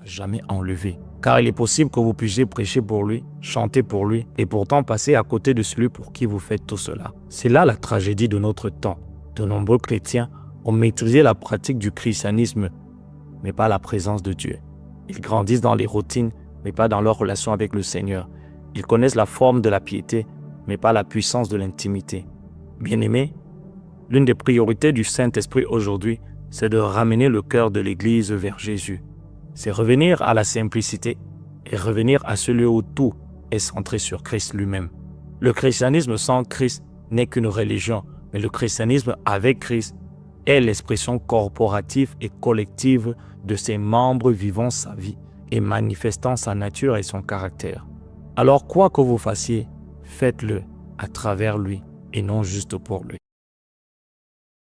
jamais enlevé. Car il est possible que vous puissiez prêcher pour lui, chanter pour lui, et pourtant passer à côté de celui pour qui vous faites tout cela. C'est là la tragédie de notre temps. De nombreux chrétiens ont maîtrisé la pratique du christianisme, mais pas la présence de Dieu. Ils grandissent dans les routines, mais pas dans leur relation avec le Seigneur. Ils connaissent la forme de la piété, mais pas la puissance de l'intimité. Bien-aimés, l'une des priorités du Saint-Esprit aujourd'hui, c'est de ramener le cœur de l'Église vers Jésus. C'est revenir à la simplicité et revenir à ce lieu où tout est centré sur Christ lui-même. Le christianisme sans Christ n'est qu'une religion, mais le christianisme avec Christ est l'expression corporative et collective de ses membres vivant sa vie et manifestant sa nature et son caractère. Alors quoi que vous fassiez, faites-le à travers lui et non juste pour lui.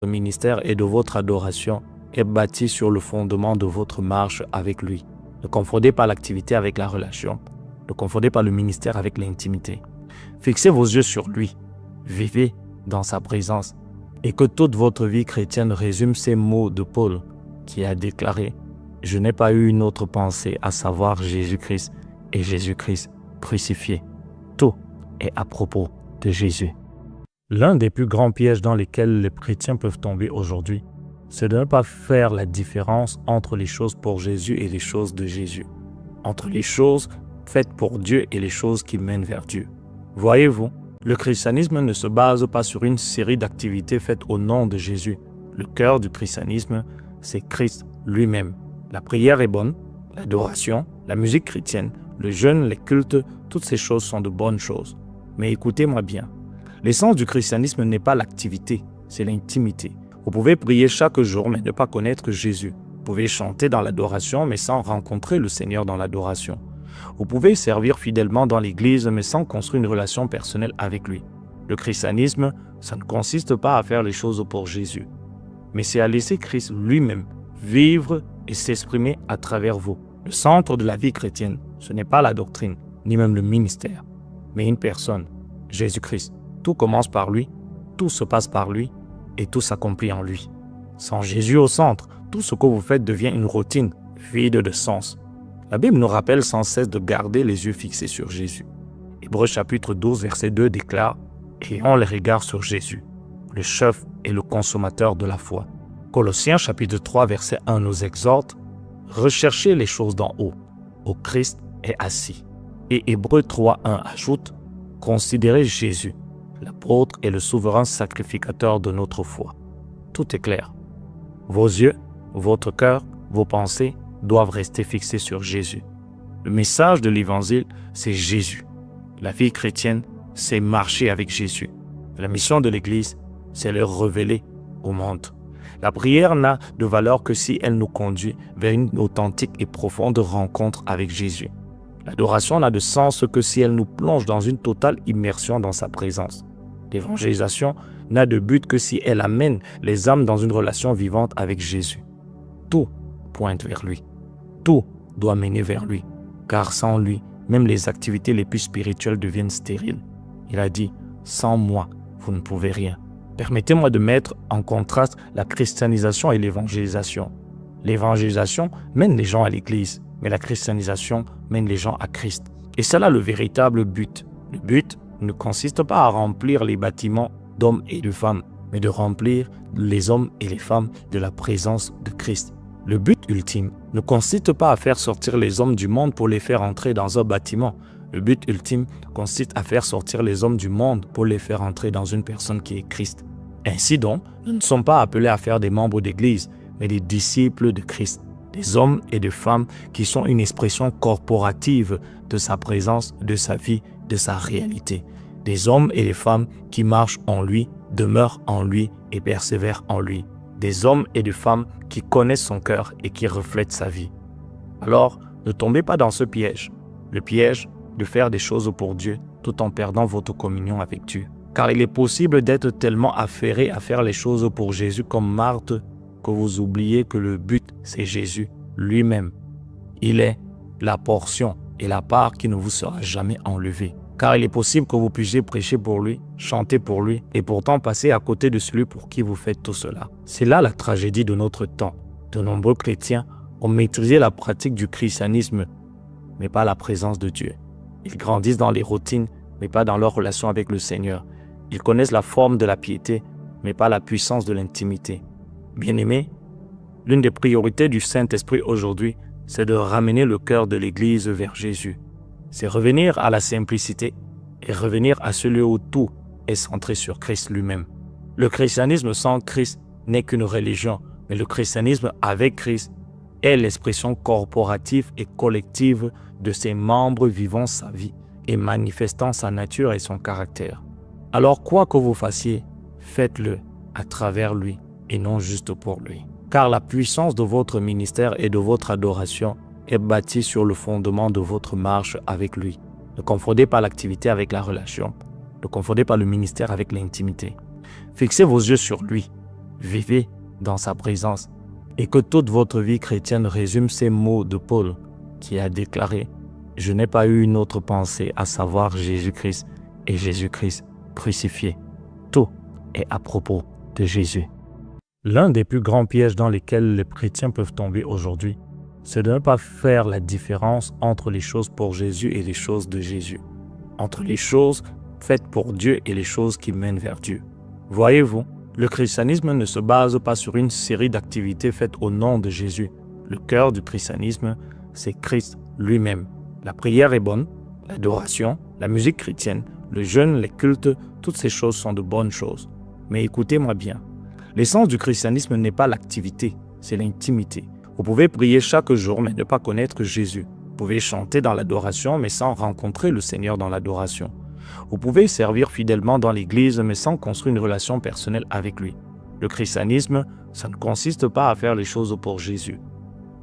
Le ministère et de votre adoration est bâti sur le fondement de votre marche avec lui. Ne confondez pas l'activité avec la relation. Ne confondez pas le ministère avec l'intimité. Fixez vos yeux sur lui. Vivez dans sa présence. Et que toute votre vie chrétienne résume ces mots de Paul qui a déclaré « Je n'ai pas eu une autre pensée, à savoir Jésus-Christ et Jésus-Christ crucifié. » Tout est à propos de Jésus. L'un des plus grands pièges dans lesquels les chrétiens peuvent tomber aujourd'hui, c'est de ne pas faire la différence entre les choses pour Jésus et les choses de Jésus. Entre les choses faites pour Dieu et les choses qui mènent vers Dieu. Voyez-vous, le christianisme ne se base pas sur une série d'activités faites au nom de Jésus. Le cœur du christianisme, c'est Christ lui-même. La prière est bonne, l'adoration, la musique chrétienne, le jeûne, les cultes, toutes ces choses sont de bonnes choses. Mais écoutez-moi bien. L'essence du christianisme n'est pas l'activité, c'est l'intimité. Vous pouvez prier chaque jour mais ne pas connaître Jésus. Vous pouvez chanter dans l'adoration mais sans rencontrer le Seigneur dans l'adoration. Vous pouvez servir fidèlement dans l'église mais sans construire une relation personnelle avec lui. Le christianisme, ça ne consiste pas à faire les choses pour Jésus, mais c'est à laisser Christ lui-même vivre et s'exprimer à travers vous. Le centre de la vie chrétienne, ce n'est pas la doctrine, ni même le ministère, mais une personne, Jésus-Christ. Tout commence par lui, tout se passe par lui et tout s'accomplit en lui. Sans Jésus au centre, tout ce que vous faites devient une routine vide de sens. La Bible nous rappelle sans cesse de garder les yeux fixés sur Jésus. Hébreux chapitre 12, verset 2 déclare « Ayons les regards sur Jésus, le chef et le consommateur de la foi. » Colossiens chapitre 3, verset 1 nous exhorte « Recherchez les choses d'en haut, où Christ est assis. » Et Hébreux 3, 1 ajoute « Considérez Jésus, l'apôtre et le souverain sacrificateur de notre foi. » Tout est clair. Vos yeux, votre cœur, vos pensées doivent rester fixés sur Jésus. Le message de l'Évangile, c'est Jésus. La vie chrétienne, c'est marcher avec Jésus. La mission de l'Église, c'est le révéler au monde. La prière n'a de valeur que si elle nous conduit vers une authentique et profonde rencontre avec Jésus. L'adoration n'a de sens que si elle nous plonge dans une totale immersion dans sa présence. L'évangélisation n'a de but que si elle amène les âmes dans une relation vivante avec Jésus. Tout pointe vers lui. Tout doit mener vers lui, car sans lui, même les activités les plus spirituelles deviennent stériles. Il a dit « Sans moi, vous ne pouvez rien ». Permettez-moi de mettre en contraste la christianisation et l'évangélisation. L'évangélisation mène les gens à l'église, mais la christianisation mène les gens à Christ. Et c'est là le véritable but. Le but ne consiste pas à remplir les bâtiments d'hommes et de femmes, mais de remplir les hommes et les femmes de la présence de Christ. Le but ultime ne consiste pas à faire sortir les hommes du monde pour les faire entrer dans un bâtiment. Le but ultime consiste à faire sortir les hommes du monde pour les faire entrer dans une personne qui est Christ. Ainsi donc, nous ne sommes pas appelés à faire des membres d'église, mais des disciples de Christ. Des hommes et des femmes qui sont une expression corporative de sa présence, de sa vie, de sa réalité. Des hommes et des femmes qui marchent en lui, demeurent en lui et persévèrent en lui. Des hommes et des femmes qui connaissent son cœur et qui reflètent sa vie. Alors, ne tombez pas dans ce piège. Le piège de faire des choses pour Dieu tout en perdant votre communion avec Dieu. Car il est possible d'être tellement affairé à faire les choses pour Jésus comme Marthe que vous oubliez que le but, c'est Jésus lui-même. Il est la portion et la part qui ne vous sera jamais enlevée. Car il est possible que vous puissiez prêcher pour lui, chanter pour lui, et pourtant passer à côté de celui pour qui vous faites tout cela. C'est là la tragédie de notre temps. De nombreux chrétiens ont maîtrisé la pratique du christianisme, mais pas la présence de Dieu. Ils grandissent dans les routines, mais pas dans leur relation avec le Seigneur. Ils connaissent la forme de la piété, mais pas la puissance de l'intimité. Bien-aimés, l'une des priorités du Saint-Esprit aujourd'hui, c'est de ramener le cœur de l'Église vers Jésus. C'est revenir à la simplicité et revenir à ce lieu où tout est centré sur Christ lui-même. Le christianisme sans Christ n'est qu'une religion, mais le christianisme avec Christ est l'expression corporative et collective de ses membres vivant sa vie et manifestant sa nature et son caractère. Alors quoi que vous fassiez, faites-le à travers lui et non juste pour lui. Car la puissance de votre ministère et de votre adoration est bâtie sur le fondement de votre marche avec lui. Ne confondez pas l'activité avec la relation. Ne confondez pas le ministère avec l'intimité. Fixez vos yeux sur lui. Vivez dans sa présence. Et que toute votre vie chrétienne résume ces mots de Paul qui a déclaré « Je n'ai pas eu une autre pensée, à savoir Jésus-Christ et Jésus-Christ crucifié. » Tout est à propos de Jésus. L'un des plus grands pièges dans lesquels les chrétiens peuvent tomber aujourd'hui, c'est de ne pas faire la différence entre les choses pour Jésus et les choses de Jésus. Entre les choses faites pour Dieu et les choses qui mènent vers Dieu. Voyez-vous, le christianisme ne se base pas sur une série d'activités faites au nom de Jésus. Le cœur du christianisme, c'est Christ lui-même. La prière est bonne, l'adoration, la musique chrétienne, le jeûne, les cultes, toutes ces choses sont de bonnes choses. Mais écoutez-moi bien, l'essence du christianisme n'est pas l'activité, c'est l'intimité. Vous pouvez prier chaque jour mais ne pas connaître Jésus. Vous pouvez chanter dans l'adoration mais sans rencontrer le Seigneur dans l'adoration. Vous pouvez servir fidèlement dans l'église mais sans construire une relation personnelle avec lui. Le christianisme, ça ne consiste pas à faire les choses pour Jésus,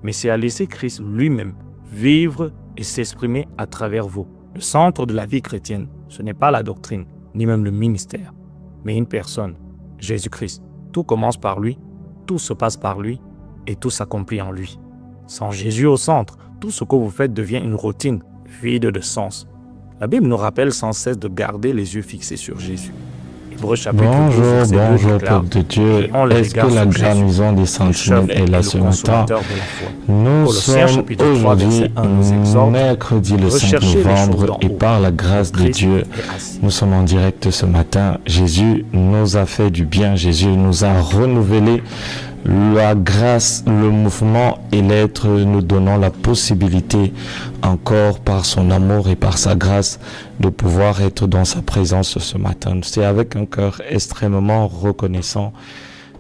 mais c'est à laisser Christ lui-même vivre et s'exprimer à travers vous. Le centre de la vie chrétienne, ce n'est pas la doctrine, ni même le ministère, mais une personne, Jésus-Christ. Tout commence par lui, tout se passe par lui et tout s'accomplit en lui. Sans Jésus au centre, tout ce que vous faites devient une routine vide de sens. La Bible nous rappelle sans cesse de garder les yeux fixés sur Jésus. Hébreux chapitre 12, verset 2 Bonjour déclare, peuple de Dieu. ayons les Est-ce que regards la sur Jésus, garnison des le sentinelles chef est et là le ce matin? consommateur de la foi. Nous Colossiens sommes chapitre 3, aujourd'hui verset 1 nous exhorte, mercredi le 5 recherchez les choses novembre d'en et haut. par la grâce de Christ Dieu, est assis. nous sommes en direct ce matin. Jésus nous a fait du bien. Jésus nous a renouvelé la grâce, le mouvement et l'être, nous donnant la possibilité encore par son amour et par sa grâce de pouvoir être dans sa présence ce matin. C'est avec un cœur extrêmement reconnaissant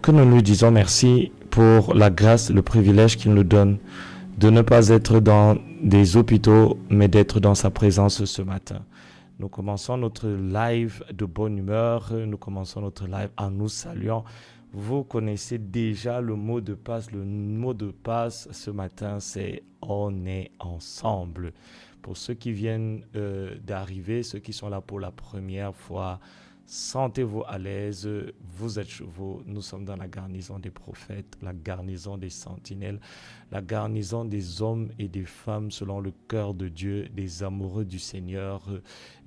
que nous lui disons merci pour la grâce, le privilège qu'il nous donne de ne pas être dans des hôpitaux, mais d'être dans sa présence ce matin. Nous commençons notre live de bonne humeur, nous commençons notre live en nous saluant. Vous connaissez déjà le mot de passe. Le mot de passe ce matin, c'est « On est ensemble ». Pour ceux qui viennent d'arriver, ceux qui sont là pour la première fois, sentez-vous à l'aise, vous êtes chez vous. Nous sommes dans la garnison des prophètes, la garnison des sentinelles, la garnison des hommes et des femmes selon le cœur de Dieu, des amoureux du Seigneur,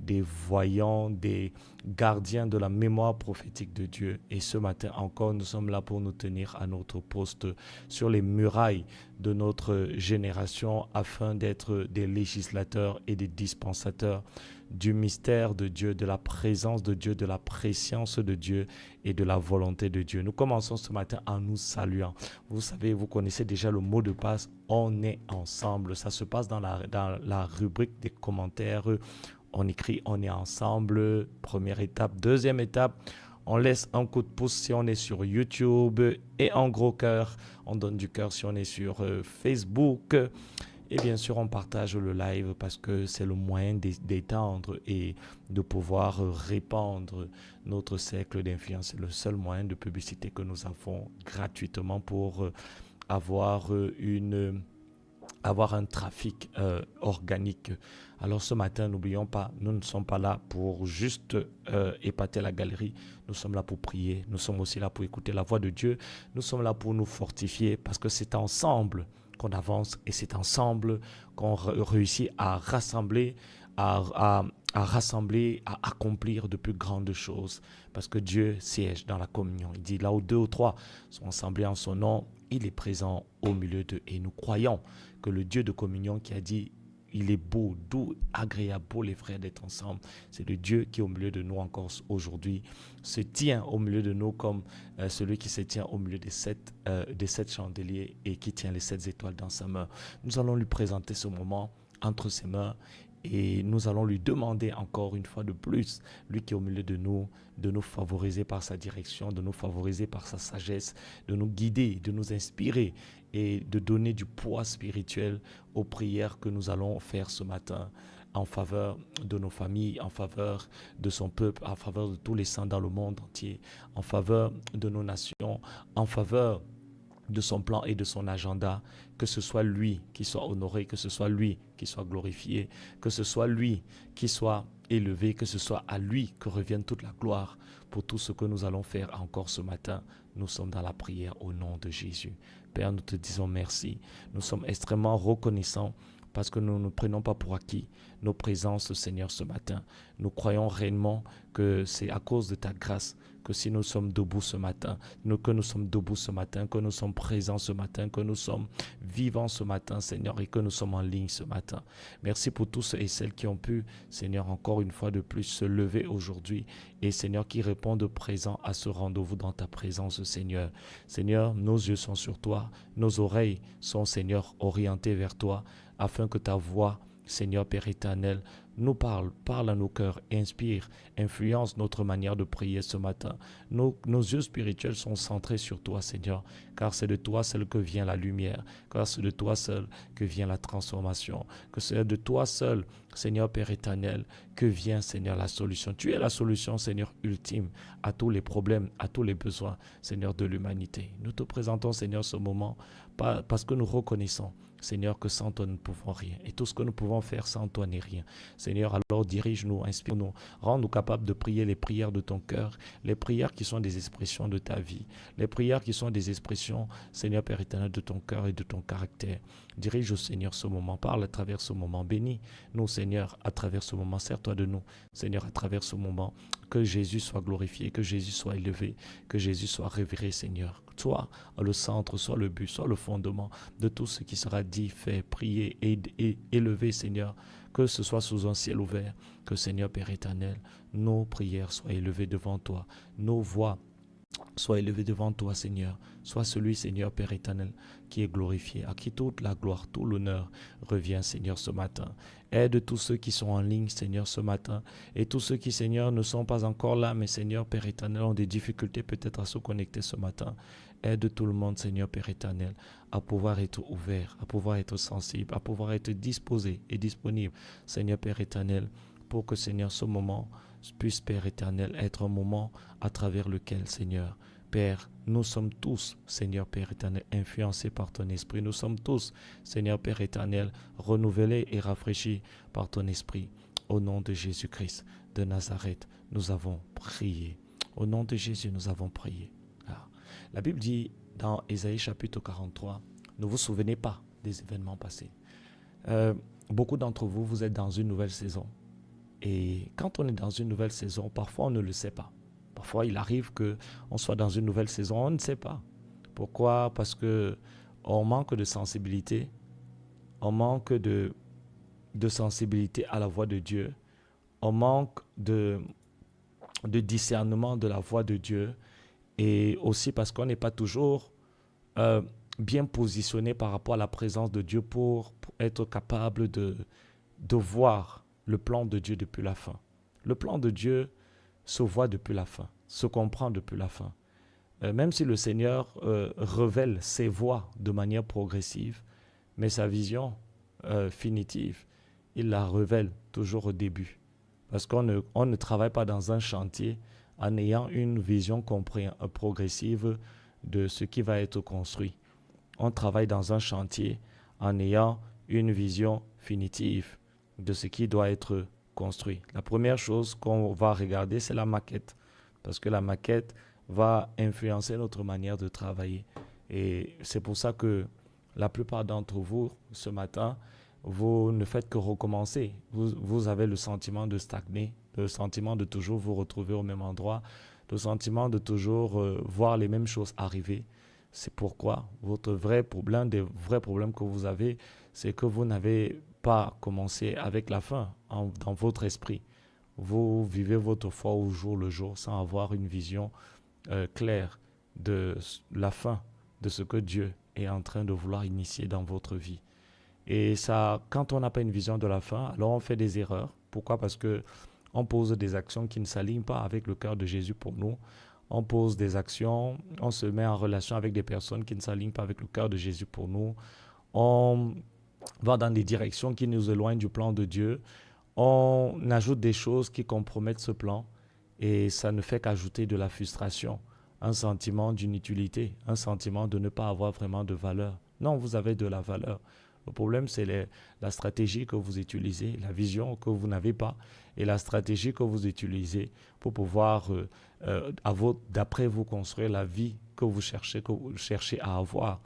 des voyants, des gardiens de la mémoire prophétique de Dieu. Et ce matin encore, nous sommes là pour nous tenir à notre poste sur les murailles de notre génération afin d'être des législateurs et des dispensateurs du mystère de Dieu, de la présence de Dieu, de la préscience de Dieu et de la volonté de Dieu. Nous commençons ce matin en nous saluant. Vous savez, vous connaissez déjà le mot de passe, on est ensemble. Ça se passe dans la rubrique des commentaires. On écrit on est ensemble, première étape. Deuxième étape, on laisse un coup de pouce si on est sur YouTube et un gros cœur. On donne du cœur si on est sur Facebook. Et bien sûr, on partage le live parce que c'est le moyen d'étendre et de pouvoir répandre notre cercle d'influence. C'est le seul moyen de publicité que nous avons gratuitement pour avoir un trafic organique. Alors ce matin, n'oublions pas, nous ne sommes pas là pour juste épater la galerie. Nous sommes là pour prier. Nous sommes aussi là pour écouter la voix de Dieu. Nous sommes là pour nous fortifier parce que c'est ensemble qu'on avance et c'est ensemble qu'on réussit à rassembler, à à rassembler, à accomplir de plus grandes choses, parce que Dieu siège dans la communion. Il dit là où 2 ou 3 sont assemblés en son nom, il est présent au milieu d'eux. Et nous croyons que le Dieu de communion qui a dit il est beau, doux, agréable pour les frères d'être ensemble. C'est le Dieu qui est au milieu de nous encore aujourd'hui, se tient au milieu de nous comme celui qui se tient au milieu des sept chandeliers et qui tient les 7 étoiles dans sa main. Nous allons lui présenter ce moment entre ses mains et nous allons lui demander encore une fois de plus, lui qui est au milieu de nous favoriser par sa direction, de nous favoriser par sa sagesse, de nous guider, de nous inspirer et de donner du poids spirituel aux prières que nous allons faire ce matin en faveur de nos familles, en faveur de son peuple, en faveur de tous les saints dans le monde entier, en faveur de nos nations, en faveur de son plan et de son agenda, que ce soit lui qui soit honoré, que ce soit lui qui soit glorifié, que ce soit lui qui soit élevé, que ce soit à lui que revienne toute la gloire pour tout ce que nous allons faire encore ce matin. Nous sommes dans la prière au nom de Jésus. Père, nous te disons merci. Nous sommes extrêmement reconnaissants parce que nous ne prenons pas pour acquis nos présences, Seigneur, ce matin. Nous croyons réellement que c'est à cause de ta grâce que si nous sommes debout ce matin, que nous sommes debout ce matin, que nous sommes présents ce matin, que nous sommes vivants ce matin, Seigneur, et que nous sommes en ligne ce matin. Merci pour tous ceux et celles qui ont pu, Seigneur, encore une fois de plus, se lever aujourd'hui et, Seigneur, qui répondent présent à ce rendez-vous dans ta présence, Seigneur. Seigneur, nos yeux sont sur toi, nos oreilles sont, Seigneur, orientées vers toi, afin que ta voix, Seigneur Père éternel, nous parle à nos cœurs, inspire, influence notre manière de prier ce matin. Nos yeux spirituels sont centrés sur toi, Seigneur, car c'est de toi seul que vient la lumière, car c'est de toi seul que vient la transformation, que c'est de toi seul, Seigneur Père éternel, que vient, Seigneur, la solution. Tu es la solution, Seigneur, ultime à tous les problèmes, à tous les besoins, Seigneur, de l'humanité. Nous te présentons, Seigneur, ce moment, parce que nous reconnaissons, Seigneur, que sans toi nous ne pouvons rien. Et tout ce que nous pouvons faire sans toi n'est rien. Seigneur, alors dirige-nous, inspire-nous, rends-nous capables de prier les prières de ton cœur, les prières qui sont des expressions de ta vie, les prières qui sont des expressions, Seigneur Père éternel, de ton cœur et de ton caractère. Dirige au Seigneur ce moment, parle à travers ce moment, bénis nous, Seigneur, à travers ce moment, sers-toi de nous, Seigneur, à travers ce moment, que Jésus soit glorifié, que Jésus soit élevé, que Jésus soit révéré, Seigneur. Soit le centre, soit le but, soit le fondement de tout ce qui sera dit, fait, prié et élevé, Seigneur, que ce soit sous un ciel ouvert, que, Seigneur Père éternel, nos prières soient élevées devant toi, nos voix soient élevées devant toi, Seigneur. Sois celui, Seigneur Père éternel, qui est glorifié, à qui toute la gloire, tout l'honneur revient, Seigneur, ce matin. Aide tous ceux qui sont en ligne, Seigneur, ce matin, et tous ceux qui, Seigneur, ne sont pas encore là, mais, Seigneur Père éternel, ont des difficultés peut-être à se connecter ce matin. Aide tout le monde, Seigneur Père éternel, à pouvoir être ouvert, à pouvoir être sensible, à pouvoir être disposé et disponible, Seigneur Père éternel, pour que, Seigneur, ce moment puisse, Père éternel, être un moment à travers lequel, Seigneur, Père, nous sommes tous, Seigneur Père éternel, influencés par ton esprit. Nous sommes tous, Seigneur Père éternel, renouvelés et rafraîchis par ton esprit. Au nom de Jésus-Christ de Nazareth, nous avons prié. Au nom de Jésus, nous avons prié. Alors, la Bible dit dans Ésaïe chapitre 43, ne vous souvenez pas des événements passés. Beaucoup d'entre vous, vous êtes dans une nouvelle saison. Et quand on est dans une nouvelle saison, parfois on ne le sait pas. Parfois il arrive qu'on soit dans une nouvelle saison, on ne sait pas. Pourquoi? Parce qu'on manque de sensibilité. On manque de sensibilité à la voix de Dieu. On manque de discernement de la voix de Dieu. Et aussi parce qu'on n'est pas toujours bien positionné par rapport à la présence de Dieu pour être capable de voir le plan de Dieu depuis la fin. Le plan de Dieu se voit depuis la fin, se comprend depuis la fin. Même si le Seigneur révèle ses voies de manière progressive, mais sa vision finitive, il la révèle toujours au début. Parce qu'on ne travaille pas dans un chantier en ayant une vision progressive de ce qui va être construit. On travaille dans un chantier en ayant une vision finitive de ce qui doit être construit. La première chose qu'on va regarder, c'est la maquette. Parce que la maquette va influencer notre manière de travailler. Et c'est pour ça que la plupart d'entre vous, ce matin, vous ne faites que recommencer. Vous avez le sentiment de stagner, le sentiment de toujours vous retrouver au même endroit, le sentiment de toujours voir les mêmes choses arriver. C'est pourquoi l'un des vrais problèmes que vous avez, c'est que vous n'avez pas commencé avec la fin dans votre esprit. Vous vivez votre foi au jour le jour sans avoir une vision claire de la fin de ce que Dieu est en train de vouloir initier dans votre vie. Et ça, quand on n'a pas une vision de la fin, alors on fait des erreurs. Pourquoi? Parce que on pose des actions qui ne s'alignent pas avec le cœur de Jésus pour nous. On pose des actions, on se met en relation avec des personnes qui ne s'alignent pas avec le cœur de Jésus pour nous. On va dans des directions qui nous éloignent du plan de Dieu. On ajoute des choses qui compromettent ce plan et ça ne fait qu'ajouter de la frustration, un sentiment d'inutilité, un sentiment de ne pas avoir vraiment de valeur. Non, vous avez de la valeur. Le problème, c'est la stratégie que vous utilisez, la vision que vous n'avez pas et la stratégie que vous utilisez pour pouvoir, d'après vous, construire la vie que vous cherchez à avoir.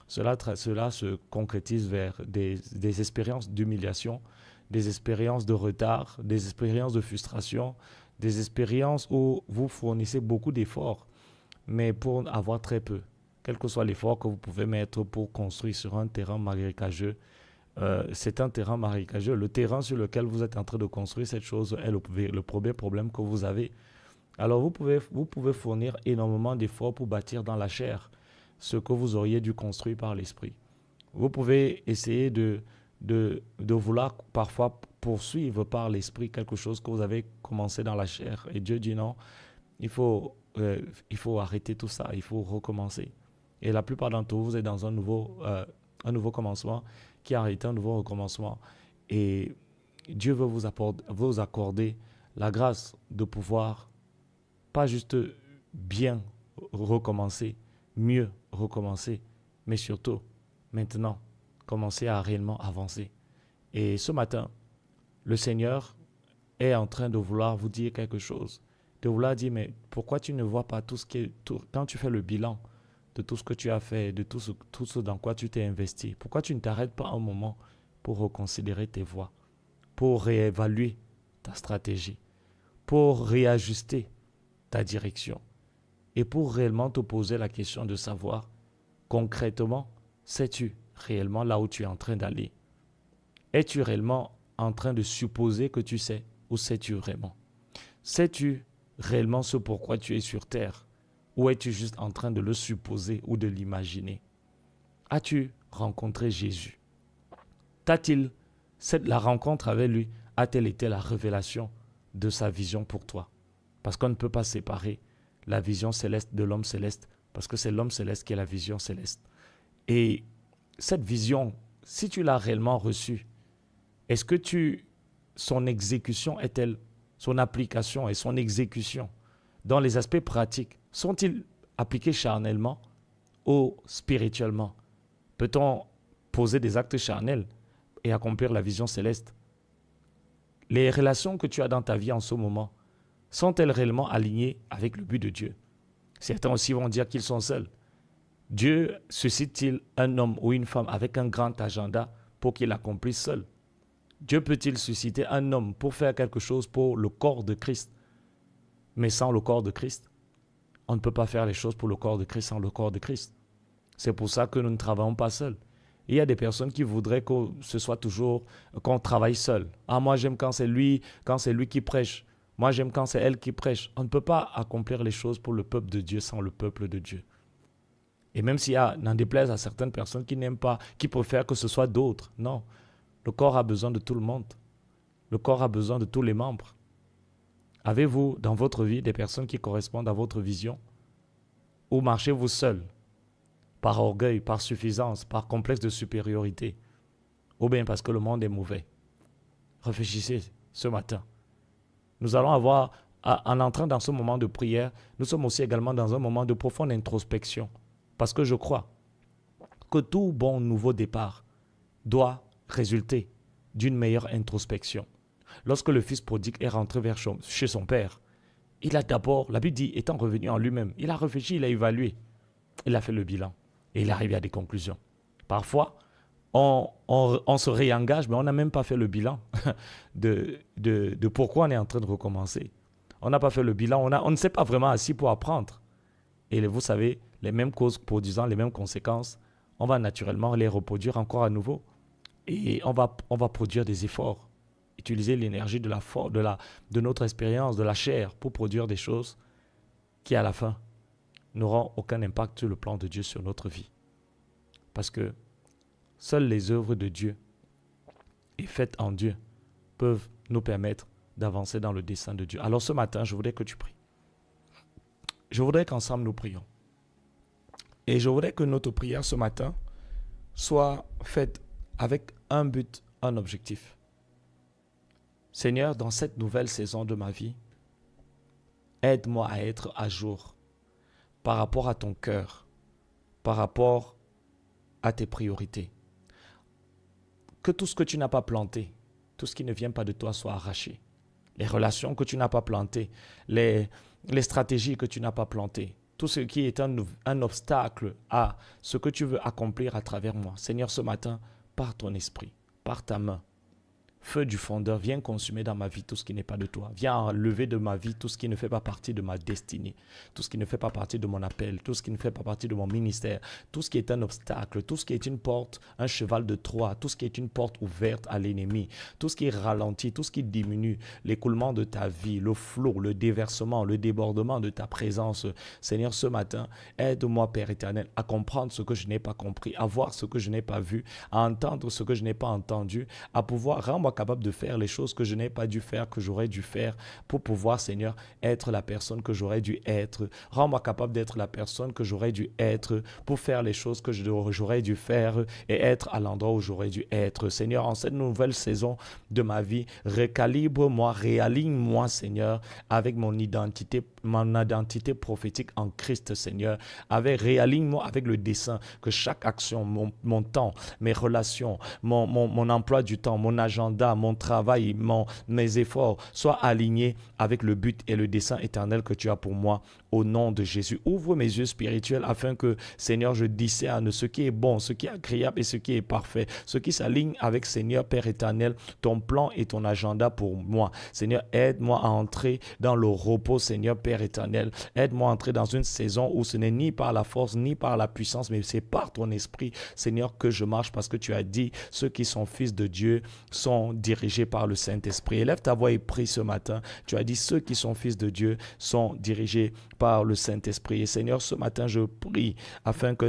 Cela se concrétise vers des expériences d'humiliation, des expériences de retard, des expériences de frustration, des expériences où vous fournissez beaucoup d'efforts, mais pour avoir très peu. Quel que soit l'effort que vous pouvez mettre pour construire sur un terrain marécageux, c'est un terrain marécageux. Le terrain sur lequel vous êtes en train de construire cette chose est le premier problème que vous avez. Alors vous pouvez fournir énormément d'efforts pour bâtir dans la chair ce que vous auriez dû construire par l'esprit. Vous pouvez essayer de vouloir parfois poursuivre par l'esprit quelque chose que vous avez commencé dans la chair. Et Dieu dit non, il faut arrêter tout ça, il faut recommencer. Et la plupart d'entre vous êtes dans un nouveau commencement qui a arrêté un nouveau recommencement. Et Dieu veut vous accorder la grâce de pouvoir pas juste bien recommencer, mieux recommencer, mais surtout, maintenant, commencer à réellement avancer. Et ce matin, le Seigneur est en train de vouloir vous dire quelque chose, de vouloir dire, mais pourquoi tu ne vois pas quand tu fais le bilan de tout ce que tu as fait, de tout ce dans quoi tu t'es investi, pourquoi tu ne t'arrêtes pas un moment pour reconsidérer tes voies, pour réévaluer ta stratégie, pour réajuster ta direction et pour réellement te poser la question de savoir concrètement, sais-tu réellement là où tu es en train d'aller? Es-tu réellement en train de supposer que tu sais ou sais-tu vraiment? Sais-tu réellement ce pourquoi tu es sur terre ou es-tu juste en train de le supposer ou de l'imaginer? As-tu rencontré Jésus? La rencontre avec lui, a-t-elle été la révélation de sa vision pour toi? Parce qu'on ne peut pas séparer la vision céleste de l'homme céleste, parce que c'est l'homme céleste qui est la vision céleste. Et cette vision, si tu l'as réellement reçue, est-ce que son exécution est-elle, son application et son exécution dans les aspects pratiques, sont-ils appliqués charnellement ou spirituellement? Peut-on poser des actes charnels et accomplir la vision céleste? Les relations que tu as dans ta vie en ce moment, sont-elles réellement alignées avec le but de Dieu? Certains aussi vont dire qu'ils sont seuls. Dieu suscite-t-il un homme ou une femme avec un grand agenda pour qu'il accomplisse seul? Dieu peut-il susciter un homme pour faire quelque chose pour le corps de Christ, mais sans le corps de Christ? On ne peut pas faire les choses pour le corps de Christ sans le corps de Christ. C'est pour ça que nous ne travaillons pas seuls. Il y a des personnes qui voudraient que ce soit toujours qu'on travaille seul. Ah, moi j'aime quand c'est lui qui prêche. Moi j'aime quand c'est elle qui prêche. On ne peut pas accomplir les choses pour le peuple de Dieu sans le peuple de Dieu. Et même s'il y a, n'en déplaise à certaines personnes qui n'aiment pas, qui préfèrent que ce soit d'autres. Non, le corps a besoin de tout le monde. Le corps a besoin de tous les membres. Avez-vous dans votre vie des personnes qui correspondent à votre vision? Ou marchez-vous seul, par orgueil, par suffisance, par complexe de supériorité? Ou bien parce que le monde est mauvais? Réfléchissez ce matin. Nous allons avoir, en entrant dans ce moment de prière, nous sommes aussi également dans un moment de profonde introspection. Parce que je crois que tout bon nouveau départ doit résulter d'une meilleure introspection. Lorsque le fils prodigue est rentré chez son père, il a d'abord, la Bible dit, étant revenu en lui-même, il a réfléchi, il a évalué, il a fait le bilan et il est arrivé à des conclusions. Parfois, on se réengage, mais on n'a même pas fait le bilan de pourquoi on est en train de recommencer. On n'a pas fait le bilan, on ne s'est pas vraiment assis pour apprendre. Et vous savez, les mêmes causes produisant les mêmes conséquences, on va naturellement les reproduire encore à nouveau. Et on va produire des efforts, utiliser l'énergie de notre expérience, de la chair, pour produire des choses qui, à la fin, n'auront aucun impact sur le plan de Dieu sur notre vie. Parce que seules les œuvres de Dieu et faites en Dieu peuvent nous permettre d'avancer dans le dessein de Dieu. Alors ce matin, je voudrais que tu pries. Je voudrais qu'ensemble nous prions. Et je voudrais que notre prière ce matin soit faite avec un but, un objectif. Seigneur, dans cette nouvelle saison de ma vie, aide-moi à être à jour par rapport à ton cœur, par rapport à tes priorités. Que tout ce que tu n'as pas planté, tout ce qui ne vient pas de toi soit arraché. Les relations que tu n'as pas plantées, les stratégies que tu n'as pas plantées, tout ce qui est un obstacle à ce que tu veux accomplir à travers moi. Seigneur, ce matin, par ton esprit, par ta main, feu du fondeur, viens consumer dans ma vie tout ce qui n'est pas de toi. Viens enlever de ma vie tout ce qui ne fait pas partie de ma destinée, tout ce qui ne fait pas partie de mon appel, tout ce qui ne fait pas partie de mon ministère, tout ce qui est un obstacle, tout ce qui est une porte, un cheval de Troie, tout ce qui est une porte ouverte à l'ennemi, tout ce qui ralentit, tout ce qui diminue l'écoulement de ta vie, le flot, le déversement, le débordement de ta présence. Seigneur, ce matin, aide-moi, Père éternel, à comprendre ce que je n'ai pas compris, à voir ce que je n'ai pas vu, à entendre ce que je n'ai pas entendu, à pouvoir rendre capable de faire les choses que je n'ai pas dû faire, que j'aurais dû faire pour pouvoir, Seigneur, être la personne que j'aurais dû être. Rends-moi capable d'être la personne que j'aurais dû être pour faire les choses que j'aurais dû faire et être à l'endroit où j'aurais dû être. Seigneur, en cette nouvelle saison de ma vie, recalibre-moi, réaligne-moi, Seigneur, avec mon identité prophétique en Christ, Seigneur. Réaligne-moi avec le dessein que chaque action, mon temps, mes relations, mon emploi du temps, mon agenda, mon travail, mes efforts soient alignés avec le but et le dessein éternel que tu as pour moi au nom de Jésus. Ouvre mes yeux spirituels afin que, Seigneur, je discerne ce qui est bon, ce qui est agréable et ce qui est parfait, ce qui s'aligne avec, Seigneur, Père éternel, ton plan et ton agenda pour moi. Seigneur, aide-moi à entrer dans le repos, Seigneur, Père éternel. Aide-moi à entrer dans une saison où ce n'est ni par la force, ni par la puissance, mais c'est par ton esprit, Seigneur, que je marche, parce que tu as dit, ceux qui sont fils de Dieu sont dirigés par le Saint-Esprit. Élève ta voix et prie ce matin. Tu as dit, ceux qui sont fils de Dieu sont dirigés par le Saint-Esprit. Et Seigneur, ce matin, je prie afin que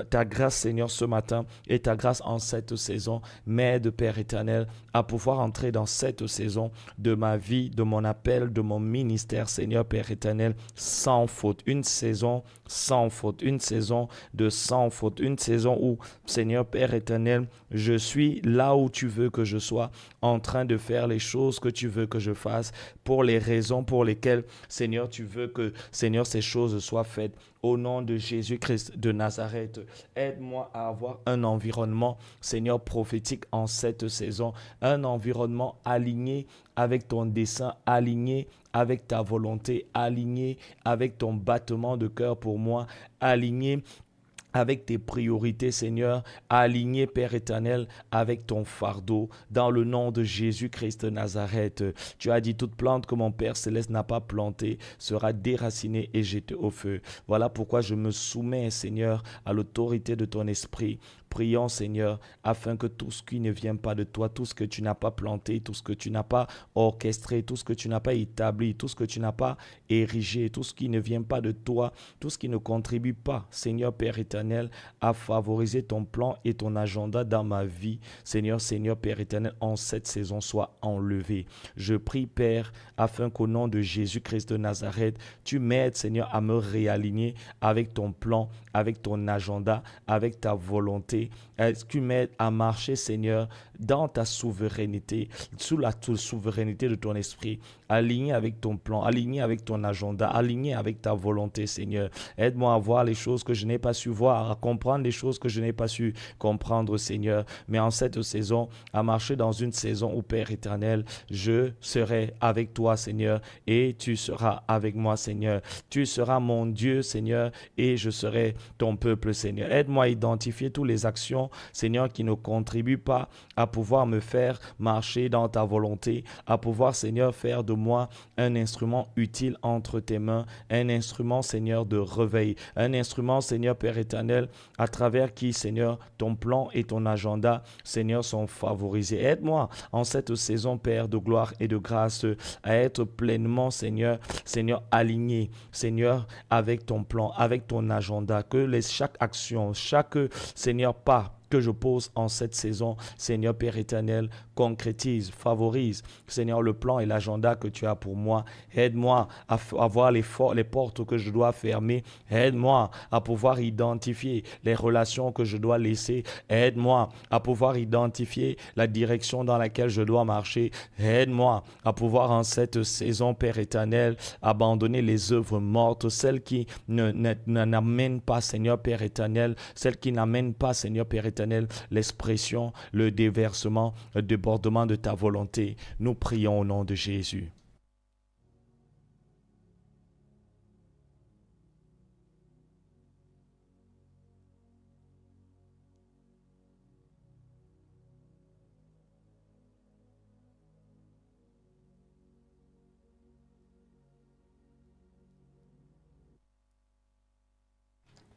ta grâce, Seigneur, ce matin, et ta grâce en cette saison, m'aide, Père éternel, à pouvoir entrer dans cette saison de ma vie, de mon appel, de mon ministère, Seigneur, Père éternel, sans faute. Une saison sans faute, une saison de sans faute, une saison où, Seigneur, Père éternel, je suis là où tu veux que je sois, en train de faire les choses que tu veux que je fasse, pour les raisons pour lesquelles, Seigneur, tu veux que, Seigneur, ces choses soient faites. Au nom de Jésus-Christ de Nazareth, aide-moi à avoir un environnement, Seigneur, prophétique en cette saison, un environnement aligné avec ton dessein, aligné avec ta volonté, aligné avec ton battement de cœur pour moi, aligné avec tes priorités, Seigneur, aligné, Père éternel, avec ton fardeau, dans le nom de Jésus-Christ de Nazareth. Tu as dit, toute plante que mon Père céleste n'a pas plantée sera déracinée et jetée au feu. Voilà pourquoi je me soumets, Seigneur, à l'autorité de ton esprit. Prions, Seigneur, afin que tout ce qui ne vient pas de toi, tout ce que tu n'as pas planté, tout ce que tu n'as pas orchestré, tout ce que tu n'as pas établi, tout ce que tu n'as pas érigé, tout ce qui ne vient pas de toi, tout ce qui ne contribue pas, Seigneur, Père éternel, à favoriser ton plan et ton agenda dans ma vie. Seigneur, Père éternel, en cette saison, soit enlevé. Je prie, Père, afin qu'au nom de Jésus-Christ de Nazareth, tu m'aides, Seigneur, à me réaligner avec ton plan, avec ton agenda, avec ta volonté. Tu m'aides à marcher, Seigneur, dans ta souveraineté, sous la souveraineté de ton esprit, aligné avec ton plan, aligné avec ton agenda, aligné avec ta volonté, Seigneur. Aide-moi à voir les choses que je n'ai pas su voir, à comprendre les choses que je n'ai pas su comprendre, Seigneur. Mais en cette saison, à marcher dans une saison où, Père éternel, je serai avec toi, Seigneur, et tu seras avec moi, Seigneur. Tu seras mon Dieu, Seigneur, et je serai ton peuple, Seigneur. Aide-moi à identifier toutes les actions, Seigneur, qui ne contribuent pas à pouvoir me faire marcher dans ta volonté, à pouvoir, Seigneur, faire de moi un instrument utile entre tes mains, un instrument, Seigneur, de réveil, un instrument, Seigneur, Père éternel, à travers qui, Seigneur, ton plan et ton agenda, Seigneur, sont favorisés. Aide-moi en cette saison, Père de gloire et de grâce, à être pleinement, Seigneur, aligné, Seigneur, avec ton plan, avec ton agenda, que chaque action, chaque, Seigneur, pas que je pose en cette saison, Seigneur Père éternel, concrétise, favorise, Seigneur, le plan et l'agenda que tu as pour moi. Aide-moi à voir les portes que je dois fermer. Aide-moi à pouvoir identifier les relations que je dois laisser. Aide-moi à pouvoir identifier la direction dans laquelle je dois marcher. Aide-moi à pouvoir en cette saison, Père éternel, abandonner les œuvres mortes, celles qui n'amènent pas, Seigneur Père éternel, celles qui n'amènent pas, Seigneur Père éternel, l'expression, le déversement, le débordement de ta volonté. Nous prions au nom de Jésus.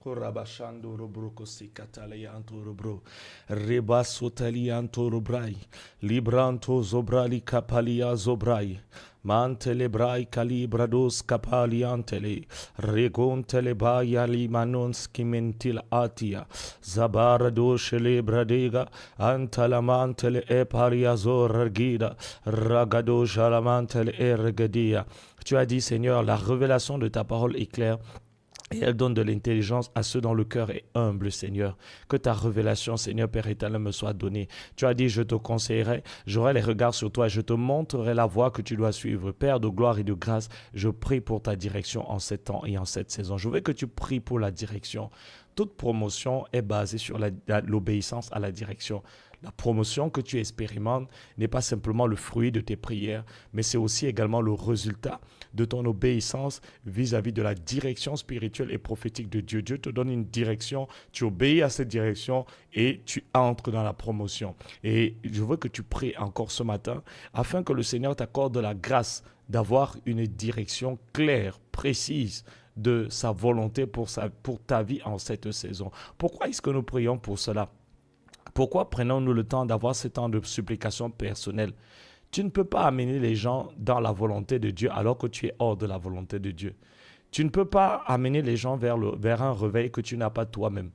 Korabashando robroko sikatalianto robro reba sotalianto robrai libranto zobrali kapalia zobrai mantele brai calibrados kapaliantele regontele baya limanons kimentil atia zabarado shele bradega antalamantele epariazor ergida ragado jalamantele ergadia. Tu as dit, Seigneur, la révélation de ta parole est claire. Et elle donne de l'intelligence à ceux dont le cœur est humble, Seigneur. Que ta révélation, Seigneur Père éternel, me soit donnée. Tu as dit, je te conseillerai, j'aurai les regards sur toi, je te montrerai la voie que tu dois suivre. Père de gloire et de grâce, je prie pour ta direction en ce temps et en cette saison. Je veux que tu pries pour la direction. Toute promotion est basée sur l'obéissance à la direction. La promotion que tu expérimentes n'est pas simplement le fruit de tes prières, mais c'est aussi également le résultat de ton obéissance vis-à-vis de la direction spirituelle et prophétique de Dieu. Dieu te donne une direction, tu obéis à cette direction et tu entres dans la promotion. Et je veux que tu pries encore ce matin afin que le Seigneur t'accorde la grâce d'avoir une direction claire, précise de sa volonté pour ta vie en cette saison. Pourquoi est-ce que nous prions pour cela? Pourquoi prenons-nous le temps d'avoir ce temps de supplication personnelle? Tu ne peux pas amener les gens dans la volonté de Dieu alors que tu es hors de la volonté de Dieu. Tu ne peux pas amener les gens vers un réveil que tu n'as pas toi-même.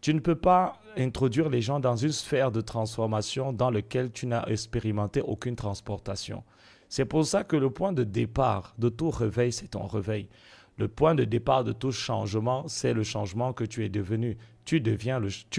Tu ne peux pas introduire les gens dans une sphère de transformation dans laquelle tu n'as expérimenté aucune transportation. C'est pour ça que le point de départ de tout réveil, c'est ton réveil. Le point de départ de tout changement, c'est le changement que tu es devenu. Tu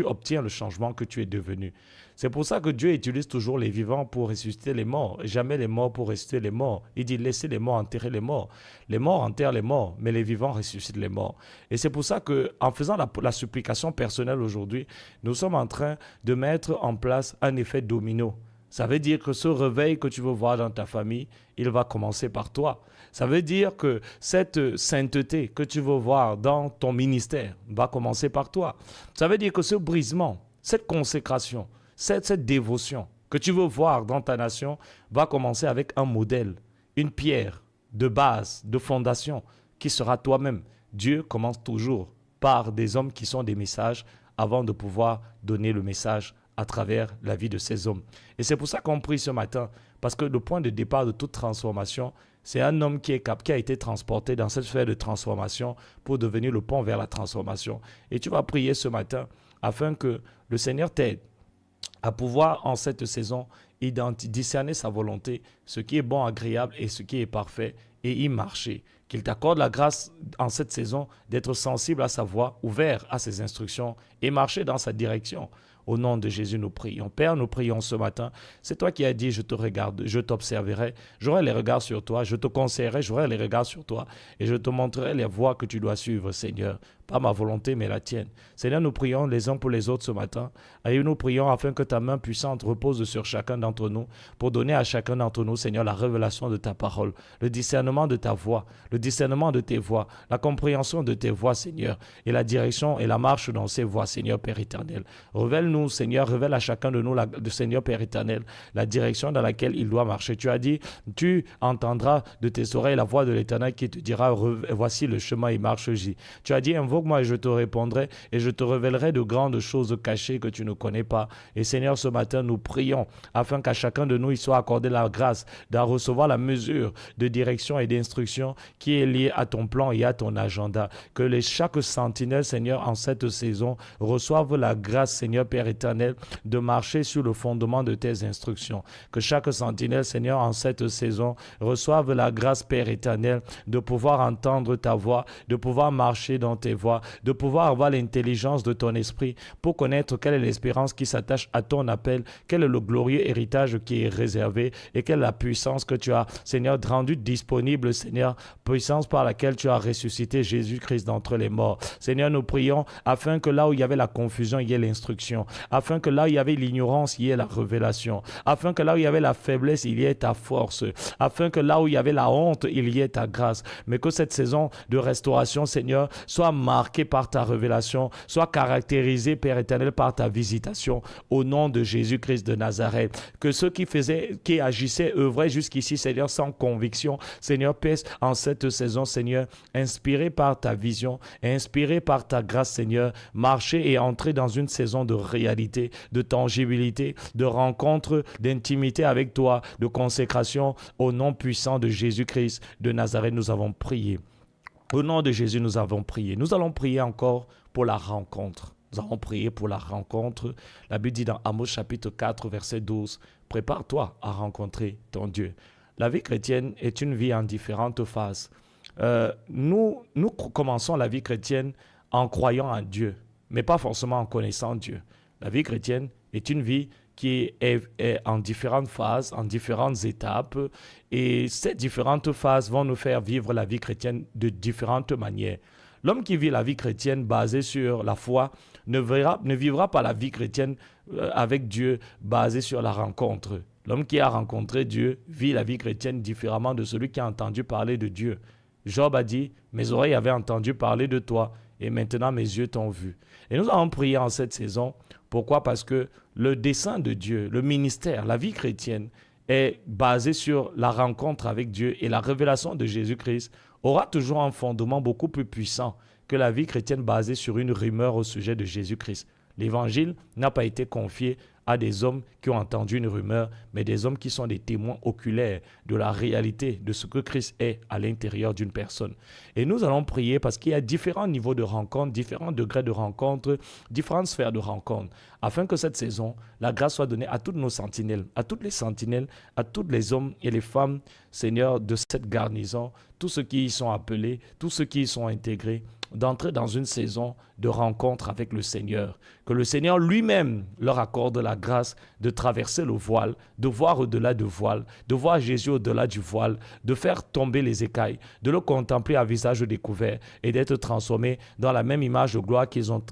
obtiens le changement que tu es devenu. C'est pour ça que Dieu utilise toujours les vivants pour ressusciter les morts, jamais les morts pour ressusciter les morts. Il dit laissez les morts enterrer les morts. Les morts enterrent les morts, mais les vivants ressuscitent les morts. Et c'est pour ça que, en faisant la supplication personnelle aujourd'hui, nous sommes en train de mettre en place un effet domino. Ça veut dire que ce réveil que tu veux voir dans ta famille, il va commencer par toi. Ça veut dire que cette sainteté que tu veux voir dans ton ministère va commencer par toi. Ça veut dire que ce brisement, cette consécration, cette dévotion que tu veux voir dans ta nation va commencer avec un modèle, une pierre de base, de fondation qui sera toi-même. Dieu commence toujours par des hommes qui sont des messages avant de pouvoir donner le message à travers la vie de ces hommes. Et c'est pour ça qu'on prie ce matin, parce que le point de départ de toute transformation, c'est un homme qui a été transporté dans cette sphère de transformation pour devenir le pont vers la transformation. Et tu vas prier ce matin afin que le Seigneur t'aide à pouvoir en cette saison discerner sa volonté, ce qui est bon, agréable et ce qui est parfait, et y marcher. Qu'il t'accorde la grâce en cette saison d'être sensible à sa voix, ouvert à ses instructions et marcher dans sa direction. Au nom de Jésus, nous prions. Père, nous prions ce matin. C'est toi qui as dit, je te regarde, je t'observerai, j'aurai les regards sur toi, je te conseillerai, j'aurai les regards sur toi et je te montrerai les voies que tu dois suivre, Seigneur. Pas ma volonté, mais la tienne. Seigneur, nous prions les uns pour les autres ce matin. Et nous prions afin que ta main puissante repose sur chacun d'entre nous pour donner à chacun d'entre nous, Seigneur, la révélation de ta parole, le discernement de ta voix, le discernement de tes voix, la compréhension de tes voix, Seigneur, et la direction et la marche dans ces voies, Seigneur Père éternel. Révèle-nous, Seigneur, révèle à chacun de nous, Seigneur Père éternel, la direction dans laquelle il doit marcher. Tu as dit, tu entendras de tes oreilles la voix de l'Éternel qui te dira, voici le chemin et marche-y. Tu as dit, invoque-moi et je te répondrai et je te révélerai de grandes choses cachées que tu ne connais pas. Et Seigneur, ce matin, nous prions afin qu'à chacun de nous, il soit accordé la grâce de recevoir la mesure de direction et d'instruction qui est liée à ton plan et à ton agenda. Que chaque sentinelle, Seigneur, en cette saison, reçoive la grâce, Seigneur Père éternel, de marcher sur le fondement de tes instructions. Que chaque sentinelle, Seigneur, en cette saison, reçoive la grâce, Père éternel, de pouvoir entendre ta voix, de pouvoir marcher dans tes voies, de pouvoir avoir l'intelligence de ton esprit pour connaître quelle est l'espérance qui s'attache à ton appel, quel est le glorieux héritage qui est réservé et quelle est la puissance que tu as, Seigneur, rendue disponible, Seigneur, puissance par laquelle tu as ressuscité Jésus-Christ d'entre les morts. Seigneur, nous prions afin que là où il y avait la confusion, il y ait l'instruction, afin que là où il y avait l'ignorance, il y ait la révélation, afin que là où il y avait la faiblesse, il y ait ta force, afin que là où il y avait la honte, il y ait ta grâce. Mais que cette saison de restauration, Seigneur, soit marquée par ta révélation, soit caractérisée, Père éternel, par ta visitation, au nom de Jésus-Christ de Nazareth. Que ceux qui agissaient, œuvraient jusqu'ici, Seigneur, sans conviction, Seigneur, pèse en cette saison, Seigneur, inspiré par ta vision, inspiré par ta grâce, Seigneur, marcher et entrer dans une saison de réalité, de tangibilité, de rencontre, d'intimité avec toi, de consécration, au nom puissant de Jésus-Christ de Nazareth, nous avons prié. Au nom de Jésus, nous avons prié. Nous allons prier encore pour la rencontre. Nous allons prier pour la rencontre. La Bible dit dans Amos chapitre 4, verset 12, « Prépare-toi à rencontrer ton Dieu. » La vie chrétienne est une vie en différentes phases. Nous commençons la vie chrétienne en croyant en Dieu, mais pas forcément en connaissant Dieu. La vie chrétienne est une vie qui est en différentes phases, en différentes étapes. Et ces différentes phases vont nous faire vivre la vie chrétienne de différentes manières. L'homme qui vit la vie chrétienne basée sur la foi ne vivra pas la vie chrétienne avec Dieu basée sur la rencontre. L'homme qui a rencontré Dieu vit la vie chrétienne différemment de celui qui a entendu parler de Dieu. Job a dit, mes oreilles avaient entendu parler de toi et maintenant mes yeux t'ont vu. Et nous allons prier en cette saison. Pourquoi? Parce que le dessein de Dieu, le ministère, la vie chrétienne est basée sur la rencontre avec Dieu et la révélation de Jésus-Christ aura toujours un fondement beaucoup plus puissant que la vie chrétienne basée sur une rumeur au sujet de Jésus-Christ. L'évangile n'a pas été confié à des hommes qui ont entendu une rumeur, mais des hommes qui sont des témoins oculaires de la réalité de ce que Christ est à l'intérieur d'une personne. Et nous allons prier parce qu'il y a différents niveaux de rencontre, différents degrés de rencontre, différentes sphères de rencontre, afin que cette saison, la grâce soit donnée à toutes nos sentinelles, à toutes les sentinelles, à tous les hommes et les femmes, Seigneur, de cette garnison, tous ceux qui y sont appelés, tous ceux qui y sont intégrés, d'entrer dans une saison de rencontre avec le Seigneur. Que le Seigneur lui-même leur accorde la grâce de traverser le voile, de voir au-delà du voile, de voir Jésus au-delà du voile, de faire tomber les écailles, de le contempler à visage découvert et d'être transformés dans la même image de gloire qu'ils ont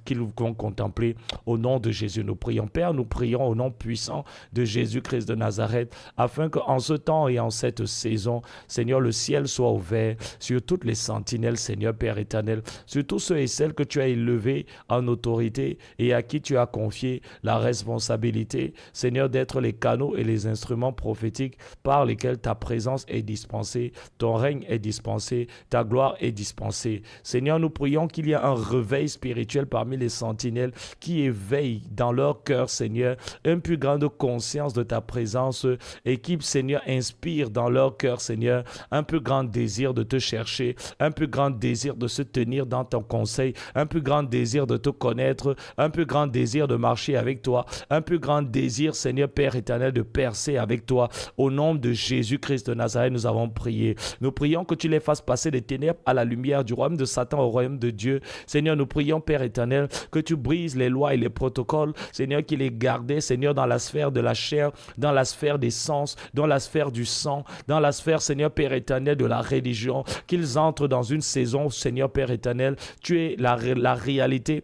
contemplé. Au nom de Jésus, nous prions. Père, nous prions au nom puissant de Jésus-Christ de Nazareth, afin qu'en ce temps et en cette saison, Seigneur, le ciel soit ouvert sur toutes les sentinelles, Seigneur Père éternel, sur tous ceux et celles que tu as élevés en autorité et à qui tu as confié la responsabilité, Seigneur, d'être les canaux et les instruments prophétiques par lesquels ta présence est dispensée, ton règne est dispensé, ta gloire est dispensée. Seigneur, nous prions qu'il y ait un réveil spirituel parmi les sentinelles qui éveillent dans leur cœur, Seigneur, une plus grande conscience de ta présence et qui, Seigneur, inspire dans leur cœur, Seigneur, un plus grand désir de te chercher, un plus grand désir de se tenir dans ton conseil, un plus grand désir de te connaître, un plus grand grand désir de marcher avec toi, un plus grand désir, Seigneur Père éternel, de percer avec toi. Au nom de Jésus-Christ de Nazareth, nous avons prié. Nous prions que tu les fasses passer des ténèbres à la lumière, du royaume de Satan au royaume de Dieu. Seigneur, nous prions, Père éternel, que tu brises les lois et les protocoles, Seigneur, qui les gardaient, Seigneur, dans la sphère de la chair, dans la sphère des sens, dans la sphère du sang, dans la sphère, Seigneur Père éternel, de la religion, qu'ils entrent dans une saison, Seigneur Père éternel, tu es la réalité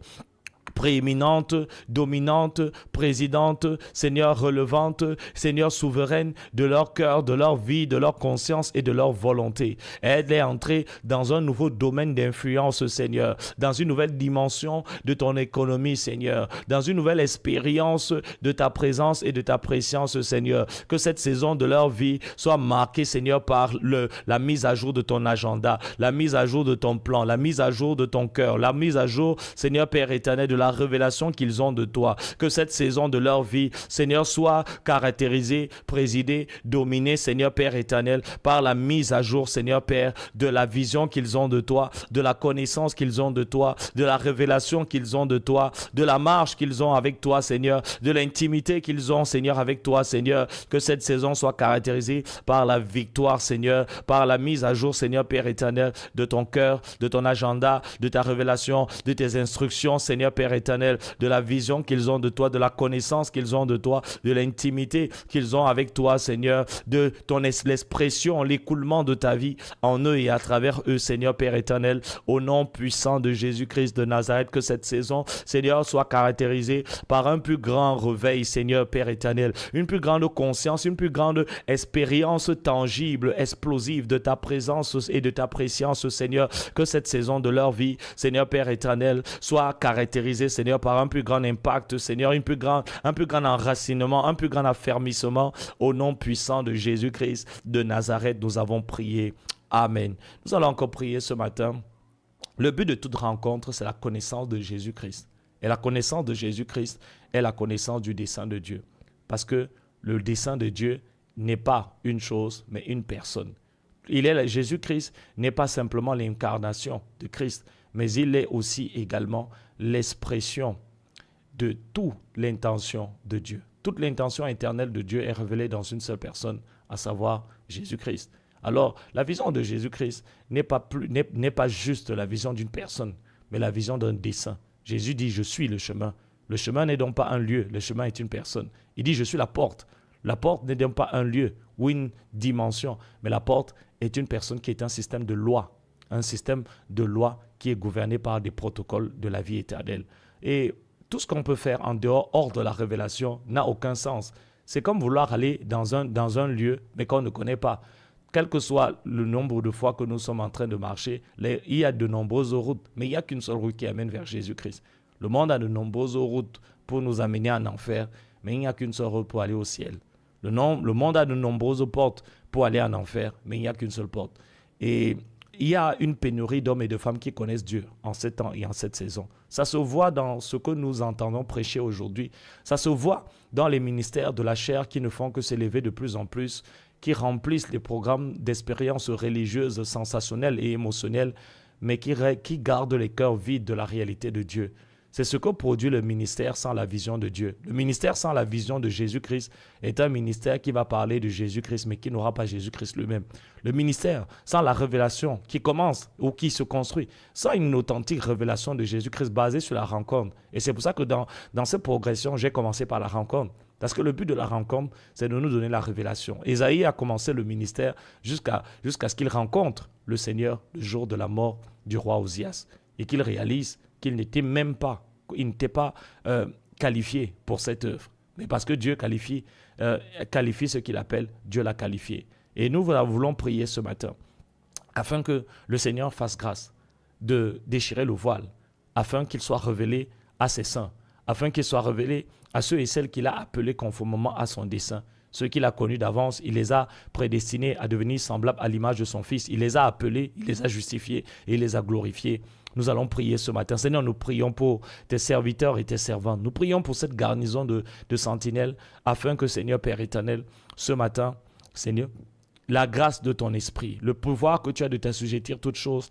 prééminente, dominante, présidente, Seigneur relevante, Seigneur souveraine de leur cœur, de leur vie, de leur conscience et de leur volonté. Aide-les à entrer dans un nouveau domaine d'influence, Seigneur, dans une nouvelle dimension de ton économie, Seigneur, dans une nouvelle expérience de ta présence et de ta préscience, Seigneur. Que cette saison de leur vie soit marquée, Seigneur, par la mise à jour de ton agenda, la mise à jour de ton plan, la mise à jour de ton cœur, la mise à jour, Seigneur Père éternel, de la révélation qu'ils ont de toi. Que cette saison de leur vie, Seigneur, soit caractérisée, présidée, dominée, Seigneur Père éternel, par la mise à jour, Seigneur Père, de la vision qu'ils ont de toi, de la connaissance qu'ils ont de toi, de la révélation qu'ils ont de toi, de la marche qu'ils ont avec toi, Seigneur, de l'intimité qu'ils ont, Seigneur, avec toi, Seigneur. Que cette saison soit caractérisée par la victoire, Seigneur, par la mise à jour, Seigneur Père éternel, de ton cœur, de ton agenda, de ta révélation, de tes instructions, Seigneur Père éternel, de la vision qu'ils ont de toi, de la connaissance qu'ils ont de toi, de l'intimité qu'ils ont avec toi, Seigneur, de ton l'expression, l'écoulement de ta vie en eux et à travers eux, Seigneur Père éternel, au nom puissant de Jésus-Christ de Nazareth. Que cette saison, Seigneur, soit caractérisée par un plus grand réveil, Seigneur Père éternel, une plus grande conscience, une plus grande expérience tangible, explosive de ta présence et de ta préscience, Seigneur. Que cette saison de leur vie, Seigneur Père éternel, soit caractérisée, Seigneur, par un plus grand impact, Seigneur, un plus grand enracinement, un plus grand affermissement. Au nom puissant de Jésus-Christ de Nazareth, nous avons prié. Amen. Nous allons encore prier ce matin. Le but de toute rencontre, c'est la connaissance de Jésus-Christ. Et la connaissance de Jésus-Christ est la connaissance du dessein de Dieu. Parce que le dessein de Dieu n'est pas une chose, mais une personne. Jésus-Christ n'est pas simplement l'incarnation de Christ, mais il est aussi également l'expression de toute l'intention de Dieu. Toute l'intention éternelle de Dieu est révélée dans une seule personne, à savoir Jésus-Christ. Alors, la vision de Jésus-Christ n'est pas juste la vision d'une personne, mais la vision d'un dessein. Jésus dit, je suis le chemin. Le chemin n'est donc pas un lieu, le chemin est une personne. Il dit, je suis la porte. La porte n'est donc pas un lieu ou une dimension, mais la porte est une personne qui est un système de loi. Un système de loi qui est gouverné par des protocoles de la vie éternelle. Et tout ce qu'on peut faire en dehors, hors de la révélation, n'a aucun sens. C'est comme vouloir aller dans un lieu, mais qu'on ne connaît pas. Quel que soit le nombre de fois que nous sommes en train de marcher, il y a de nombreuses routes, mais il n'y a qu'une seule route qui amène vers Jésus-Christ. Le monde a de nombreuses routes pour nous amener en enfer, mais il n'y a qu'une seule route pour aller au ciel. Le monde a de nombreuses portes pour aller en enfer, mais il n'y a qu'une seule porte. Et il y a une pénurie d'hommes et de femmes qui connaissent Dieu en ce temps et en cette saison. Ça se voit dans ce que nous entendons prêcher aujourd'hui. Ça se voit dans les ministères de la chair qui ne font que s'élever de plus en plus, qui remplissent les programmes d'expériences religieuses sensationnelles et émotionnelles, mais qui gardent les cœurs vides de la réalité de Dieu. C'est ce que produit le ministère sans la vision de Dieu. Le ministère sans la vision de Jésus-Christ est un ministère qui va parler de Jésus-Christ, mais qui n'aura pas Jésus-Christ lui-même. Le ministère sans la révélation qui commence ou qui se construit, sans une authentique révélation de Jésus-Christ basée sur la rencontre. Et c'est pour ça que dans cette progression, j'ai commencé par la rencontre. Parce que le but de la rencontre, c'est de nous donner la révélation. Ésaïe a commencé le ministère jusqu'à ce qu'il rencontre le Seigneur le jour de la mort du roi Osias et qu'il réalise qu'il n'était pas qualifié pour cette œuvre. Mais parce que Dieu qualifie ce qu'il appelle, Dieu l'a qualifié. Et nous voulons prier ce matin afin que le Seigneur fasse grâce de déchirer le voile, afin qu'il soit révélé à ses saints, afin qu'il soit révélé à ceux et celles qu'il a appelés conformément à son dessein. Ceux qu'il a connus d'avance, il les a prédestinés à devenir semblables à l'image de son Fils. Il les a appelés, il les a justifiés et il les a glorifiés. Nous allons prier ce matin. Seigneur, nous prions pour tes serviteurs et tes servantes. Nous prions pour cette garnison de sentinelles, afin que, Seigneur Père éternel, ce matin, Seigneur, la grâce de ton esprit, le pouvoir que tu as de t'assujettir toutes choses,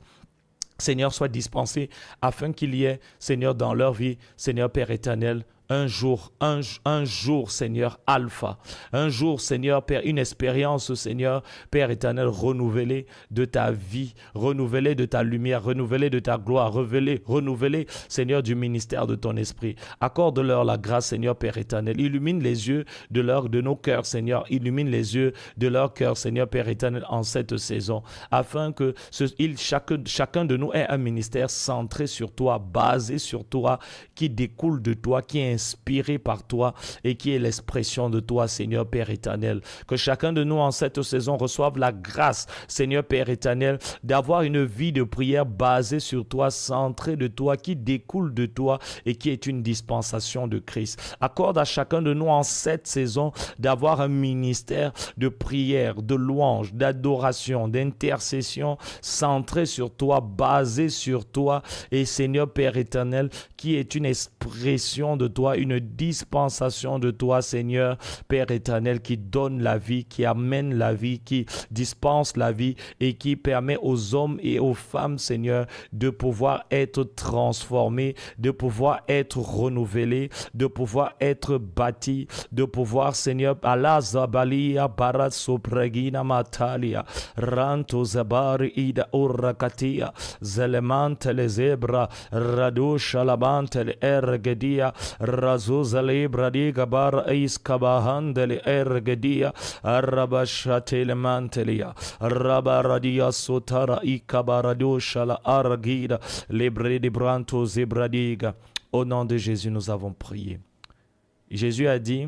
Seigneur, soit dispensé afin qu'il y ait, Seigneur, dans leur vie, Seigneur Père éternel, un jour, Seigneur, alpha. Un jour, Seigneur, Père, une expérience, Seigneur, Père éternel, renouvelée de ta vie, renouvelée de ta lumière, renouvelée de ta gloire, renouvelée, Seigneur, du ministère de ton esprit. Accorde-leur la grâce, Seigneur, Père éternel. Illumine les yeux de nos cœurs, Seigneur. Illumine les yeux de leur cœur, Seigneur, Père éternel, en cette saison, afin que chacun de nous ait un ministère centré sur toi, basé sur toi, qui découle de toi, qui est inspiré par toi et qui est l'expression de toi, Seigneur Père éternel. Que chacun de nous en cette saison reçoive la grâce, Seigneur Père éternel, d'avoir une vie de prière basée sur toi, centrée de toi, qui découle de toi et qui est une dispensation de Christ. Accorde à chacun de nous en cette saison d'avoir un ministère de prière, de louange, d'adoration, d'intercession centré sur toi, basé sur toi et Seigneur Père éternel, qui est une expression de toi, une dispensation de toi, Seigneur Père éternel, qui donne la vie, qui amène la vie, qui dispense la vie et qui permet aux hommes et aux femmes, Seigneur, de pouvoir être transformés, de pouvoir être renouvelés, de pouvoir être bâtis, de pouvoir, Seigneur, Allah Zabalia Barat Sopragina Matalia Ranto Zabari Ida Urakatia Zelemante le Zebra Rado Shalabante le Ergedia Razuzale Bradiga Bar Iskabahandele Ergedia Arabashatele Mantelia Rabaradia Sotara Ikabarado Shala Argida Lebre de Branto Zebradiga. Au nom de Jésus, nous avons prié. Jésus a dit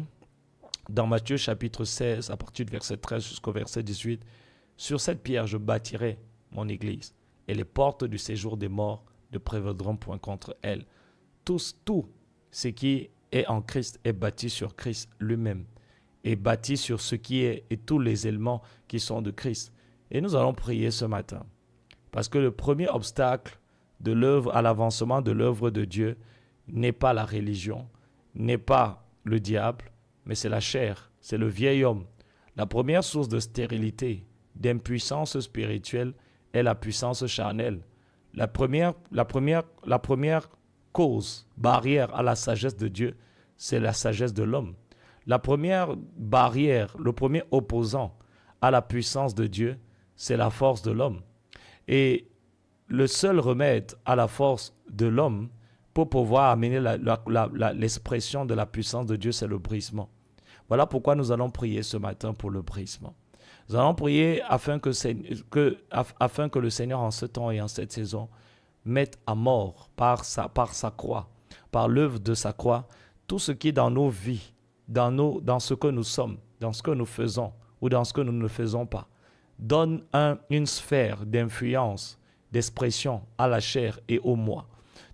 dans Matthieu chapitre 16, à partir du verset 13 jusqu'au verset 18, « Sur cette pierre, je bâtirai mon église, et les portes du séjour des morts ne prévaudront point contre elle. » Tout ce qui est en Christ est bâti sur Christ lui-même, est bâti sur ce qui est et tous les éléments qui sont de Christ. Et nous allons prier ce matin, parce que le premier obstacle de l'œuvre à l'avancement de l'œuvre de Dieu n'est pas la religion, n'est pas le diable, mais c'est la chair, c'est le vieil homme. La première source de stérilité, d'impuissance spirituelle est la puissance charnelle. La première cause, barrière à la sagesse de Dieu, c'est la sagesse de l'homme. La première barrière, le premier opposant à la puissance de Dieu, c'est la force de l'homme. Et le seul remède à la force de l'homme pour pouvoir amener l'expression de la puissance de Dieu, c'est le brisement. Voilà pourquoi nous allons prier ce matin pour le brisement. Nous allons prier afin que le Seigneur en ce temps et en cette saison mette à mort par sa croix, par l'œuvre de sa croix, tout ce qui est dans nos vies, dans ce que nous sommes, dans ce que nous faisons ou dans ce que nous ne faisons pas, donne une sphère d'influence, d'expression à la chair et au moi.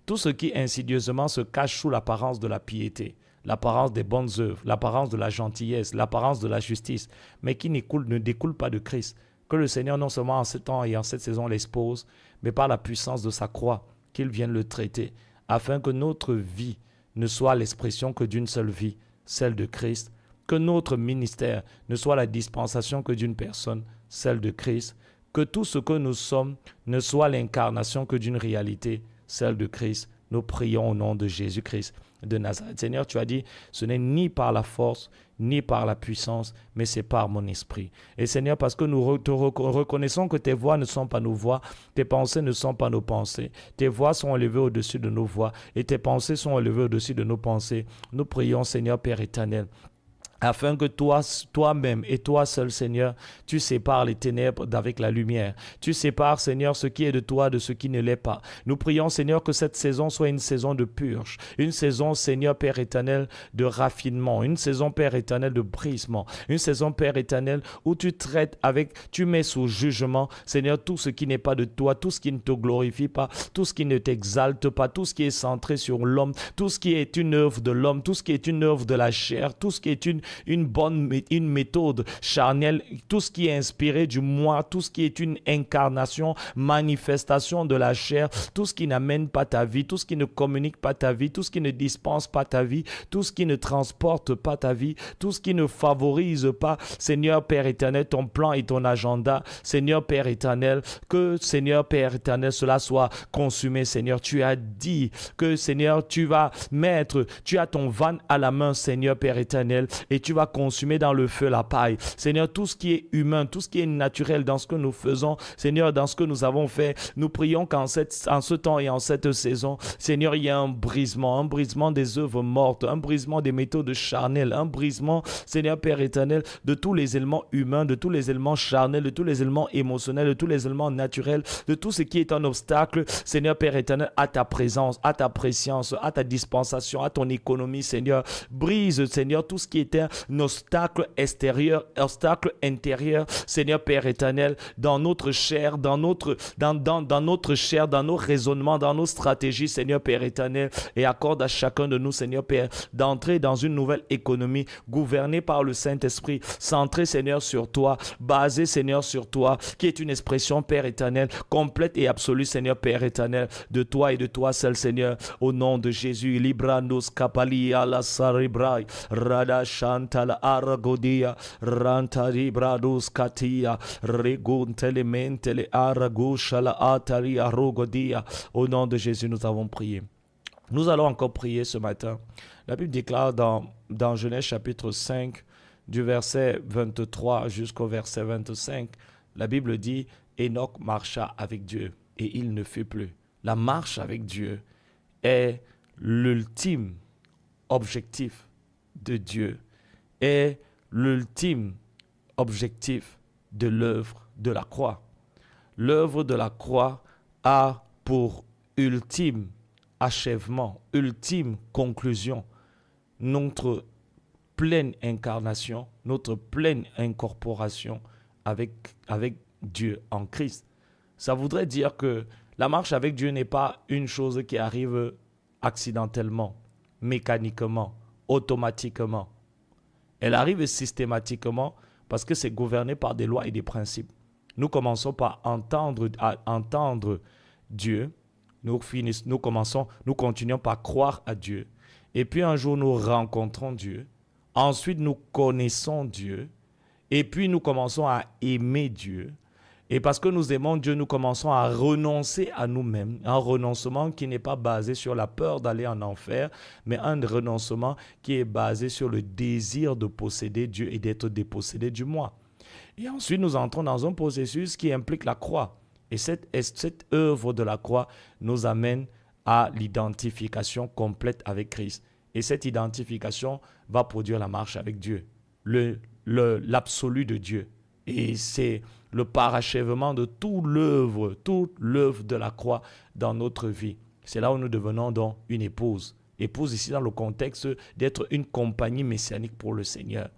Tout ce qui insidieusement se cache sous l'apparence de la piété, l'apparence des bonnes œuvres, l'apparence de la gentillesse, l'apparence de la justice, mais qui ne découle pas de Christ. Que le Seigneur non seulement en ce temps et en cette saison l'expose, mais par la puissance de sa croix, qu'il vienne le traiter, afin que notre vie ne soit l'expression que d'une seule vie, celle de Christ, que notre ministère ne soit la dispensation que d'une personne, celle de Christ, que tout ce que nous sommes ne soit l'incarnation que d'une réalité, celle de Christ. Nous prions au nom de Jésus-Christ de Nazareth. Seigneur, tu as dit, ce n'est ni par la force, ni par la puissance, mais c'est par mon esprit. Et Seigneur, parce que nous reconnaissons que tes voix ne sont pas nos voix, tes pensées ne sont pas nos pensées. Tes voix sont élevées au-dessus de nos voix et tes pensées sont élevées au-dessus de nos pensées. Nous prions, Seigneur Père éternel, afin que toi-même et toi seul, Seigneur, tu sépares les ténèbres d'avec la lumière. Tu sépares, Seigneur, ce qui est de toi de ce qui ne l'est pas. Nous prions, Seigneur, que cette saison soit une saison de purge, une saison, Seigneur, Père éternel, de raffinement, une saison, Père éternel, de brisement, une saison, Père éternel, où tu traites tu mets sous jugement, Seigneur, tout ce qui n'est pas de toi, tout ce qui ne te glorifie pas, tout ce qui ne t'exalte pas, tout ce qui est centré sur l'homme, tout ce qui est une œuvre de l'homme, tout ce qui est une œuvre de la chair, tout ce qui est une une méthode charnelle, tout ce qui est inspiré du moi, tout ce qui est une incarnation, manifestation de la chair, tout ce qui n'amène pas ta vie, tout ce qui ne communique pas ta vie, tout ce qui ne dispense pas ta vie, tout ce qui ne transporte pas ta vie, tout ce qui ne favorise pas, Seigneur Père éternel, ton plan et ton agenda, Seigneur Père éternel, que Seigneur Père éternel, cela soit consumé, Seigneur. Tu as dit que Seigneur, tu as ton van à la main, Seigneur Père éternel, et tu vas consumer dans le feu la paille. Seigneur, tout ce qui est humain, tout ce qui est naturel dans ce que nous faisons, Seigneur, dans ce que nous avons fait, nous prions qu'en ce temps et en cette saison, Seigneur, il y a un brisement des œuvres mortes, un brisement des méthodes charnelles, un brisement, Seigneur Père éternel, de tous les éléments humains, de tous les éléments charnels, de tous les éléments émotionnels, de tous les éléments naturels, de tout ce qui est un obstacle, Seigneur Père éternel, à ta présence, à ta préscience, à ta dispensation, à ton économie, Seigneur. Brise, Seigneur, tout ce qui est un obstacle extérieur, obstacle intérieur, Seigneur Père éternel, dans notre chair, dans notre chair, dans nos raisonnements, dans nos stratégies, Seigneur Père éternel, et accorde à chacun de nous, Seigneur Père, d'entrer dans une nouvelle économie, gouvernée par le Saint-Esprit, centrée, Seigneur, sur toi, basée, Seigneur, sur toi, qui est une expression, Père éternel, complète et absolue, Seigneur Père éternel, de toi et de toi seul, Seigneur, au nom de Jésus. Librandos kapali ala saribrai, rada chantal aragodia, ranta librados katia, reguntele mentele aragushala atari arogodia. Au nom de Jésus, nous avons prié. Nous allons encore prier ce matin. La Bible déclare dans Genèse chapitre 5, du verset 23 jusqu'au verset 25, la Bible dit « Enoch marcha avec Dieu et il ne fut plus ». La marche avec Dieu est l'ultime objectif de Dieu, est l'ultime objectif de l'œuvre de la croix. L'œuvre de la croix a pour ultime achèvement, ultime conclusion, notre pleine incarnation, notre pleine incorporation avec Dieu en Christ. Ça voudrait dire que la marche avec Dieu n'est pas une chose qui arrive accidentellement, mécaniquement, automatiquement. Elle arrive systématiquement parce que c'est gouverné par des lois et des principes. Nous commençons par entendre Dieu. Nous continuons par croire à Dieu. Et puis un jour, nous rencontrons Dieu. Ensuite, nous connaissons Dieu. Et puis, nous commençons à aimer Dieu. Et parce que nous aimons Dieu, nous commençons à renoncer à nous-mêmes. Un renoncement qui n'est pas basé sur la peur d'aller en enfer, mais un renoncement qui est basé sur le désir de posséder Dieu et d'être dépossédé du moi. Et ensuite, nous entrons dans un processus qui implique la croix. Et cette œuvre de la croix nous amène à l'identification complète avec Christ. Et cette identification va produire la marche avec Dieu, l'absolu de Dieu. Et c'est le parachèvement de toute l'œuvre de la croix dans notre vie. C'est là où nous devenons donc une épouse. Épouse ici dans le contexte d'être une compagnie messianique pour le Seigneur.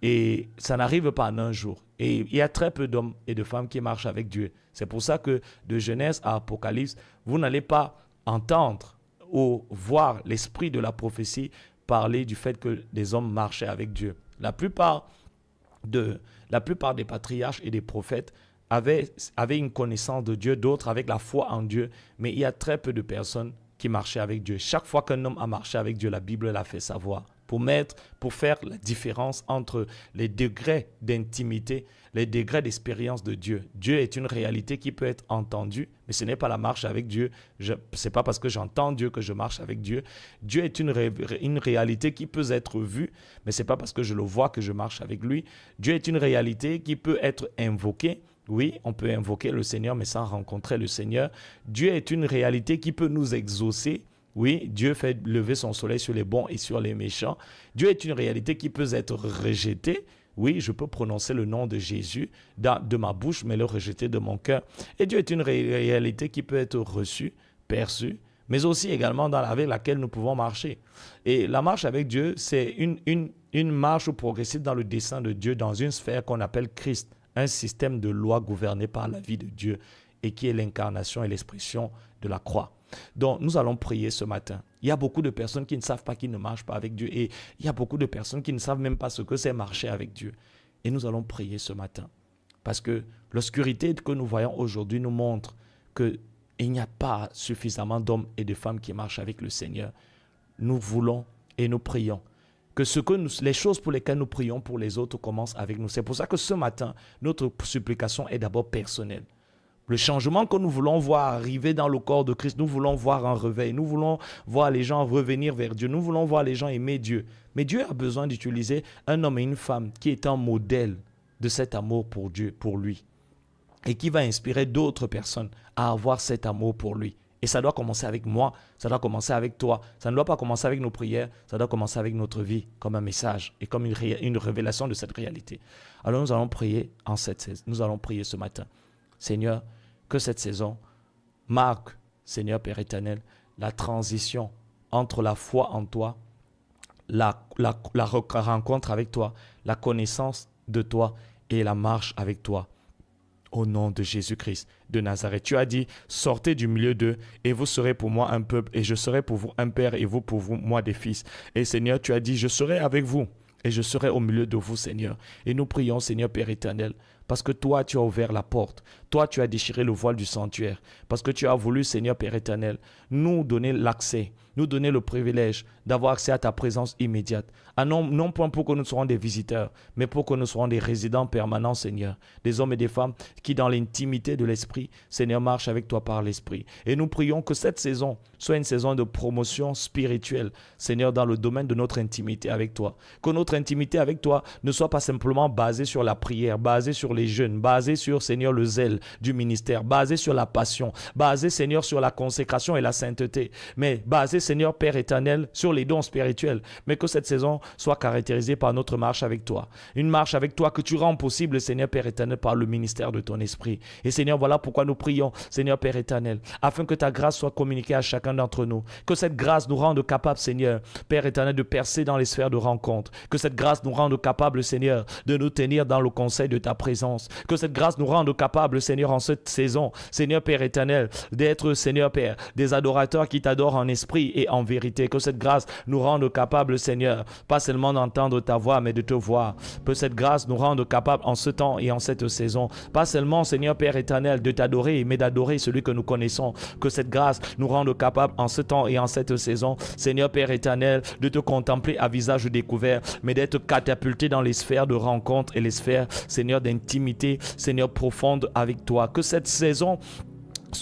Et ça n'arrive pas en un jour. Et il y a très peu d'hommes et de femmes qui marchent avec Dieu. C'est pour ça que de Genèse à Apocalypse, vous n'allez pas entendre ou voir l'esprit de la prophétie parler du fait que des hommes marchaient avec Dieu. La plupart des patriarches et des prophètes avaient une connaissance de Dieu, d'autres avec la foi en Dieu, mais il y a très peu de personnes qui marchaient avec Dieu. Chaque fois qu'un homme a marché avec Dieu, la Bible l'a fait savoir. Pour faire la différence entre les degrés d'intimité, les degrés d'expérience de Dieu. Dieu est une réalité qui peut être entendue, mais ce n'est pas la marche avec Dieu. Ce n'est pas parce que j'entends Dieu que je marche avec Dieu. Dieu est une réalité qui peut être vue, mais ce n'est pas parce que je le vois que je marche avec lui. Dieu est une réalité qui peut être invoquée. Oui, on peut invoquer le Seigneur, mais sans rencontrer le Seigneur. Dieu est une réalité qui peut nous exaucer. Oui, Dieu fait lever son soleil sur les bons et sur les méchants. Dieu est une réalité qui peut être rejetée. Oui, je peux prononcer le nom de Jésus de ma bouche, mais le rejeter de mon cœur. Et Dieu est une réalité qui peut être reçue, perçue, mais aussi également avec laquelle nous pouvons marcher. Et la marche avec Dieu, c'est une marche progressive dans le dessein de Dieu, dans une sphère qu'on appelle Christ, un système de loi gouverné par la vie de Dieu. et qui est l'incarnation et l'expression de la croix. Donc, nous allons prier ce matin. Il y a beaucoup de personnes qui ne savent pas qu'ils ne marchent pas avec Dieu et il y a beaucoup de personnes qui ne savent même pas ce que c'est marcher avec Dieu. Et nous allons prier ce matin parce que l'obscurité que nous voyons aujourd'hui nous montre qu'il n'y a pas suffisamment d'hommes et de femmes qui marchent avec le Seigneur. Nous voulons et nous prions que les choses pour lesquelles nous prions pour les autres commencent avec nous. C'est pour ça que ce matin, notre supplication est d'abord personnelle. Le changement que nous voulons voir arriver dans le corps de Christ, nous voulons voir un réveil, nous voulons voir les gens revenir vers Dieu, nous voulons voir les gens aimer Dieu. Mais Dieu a besoin d'utiliser un homme et une femme qui est un modèle de cet amour pour Dieu, pour lui, et qui va inspirer d'autres personnes à avoir cet amour pour lui. Et ça doit commencer avec moi, ça doit commencer avec toi. Ça ne doit pas commencer avec nos prières, ça doit commencer avec notre vie, comme un message et comme une révélation de cette réalité. Alors nous allons prier nous allons prier ce matin. Seigneur, que cette saison marque, Seigneur Père éternel, la transition entre la foi en toi, la rencontre avec toi, la connaissance de toi et la marche avec toi. Au nom de Jésus-Christ de Nazareth. Tu as dit, sortez du milieu d'eux et vous serez pour moi un peuple et je serai pour vous un père et vous pour vous, moi des fils. Et Seigneur, tu as dit, je serai avec vous et je serai au milieu de vous, Seigneur. Et nous prions, Seigneur Père éternel, parce que toi, tu as ouvert la porte. Toi, tu as déchiré le voile du sanctuaire. Parce que tu as voulu, Seigneur Père éternel, nous donner l'accès, nous donner le privilège d'avoir accès à ta présence immédiate. Non point pour que nous soyons des visiteurs, mais pour que nous soyons des résidents permanents, Seigneur. Des hommes et des femmes qui, dans l'intimité de l'Esprit, Seigneur, marchent avec toi par l'Esprit. Et nous prions que cette saison soit une saison de promotion spirituelle, Seigneur, dans le domaine de notre intimité avec toi. Que notre intimité avec toi ne soit pas simplement basée sur la prière, basée sur les jeûnes, basée sur, Seigneur, le zèle du ministère, basée sur la passion, basée, Seigneur, sur la consécration et la sainteté, mais basée, Seigneur Père éternel, sur les dons spirituels, mais que cette saison soit caractérisée par notre marche avec toi. Une marche avec toi que tu rends possible, Seigneur Père éternel, par le ministère de ton esprit. Et Seigneur, voilà pourquoi nous prions, Seigneur Père éternel, afin que ta grâce soit communiquée à chacun d'entre nous. Que cette grâce nous rende capables, Seigneur, Père éternel, de percer dans les sphères de rencontre. Que cette grâce nous rende capables, Seigneur, de nous tenir dans le conseil de ta présence. Que cette grâce nous rende capables, Seigneur, en cette saison, Seigneur Père éternel, d'être, Seigneur Père, des adorateurs qui t'adorent en esprit et en vérité. Que cette grâce nous rende capables, Seigneur, pas seulement d'entendre ta voix, mais de te voir. Que cette grâce nous rende capables en ce temps et en cette saison, pas seulement, Seigneur Père éternel, de t'adorer, mais d'adorer celui que nous connaissons. Que cette grâce nous rende capables en ce temps et en cette saison, Seigneur Père éternel, de te contempler à visage découvert, mais d'être catapulté dans les sphères de rencontre et les sphères, Seigneur, d'intimité, Seigneur, profonde avec toi. Que cette saison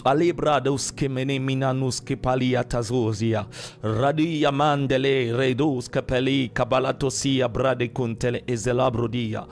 Alibrados que meneminanus que paliatazozia radia mandele redos capeli cabalatosia brade cuntele ezelabrodia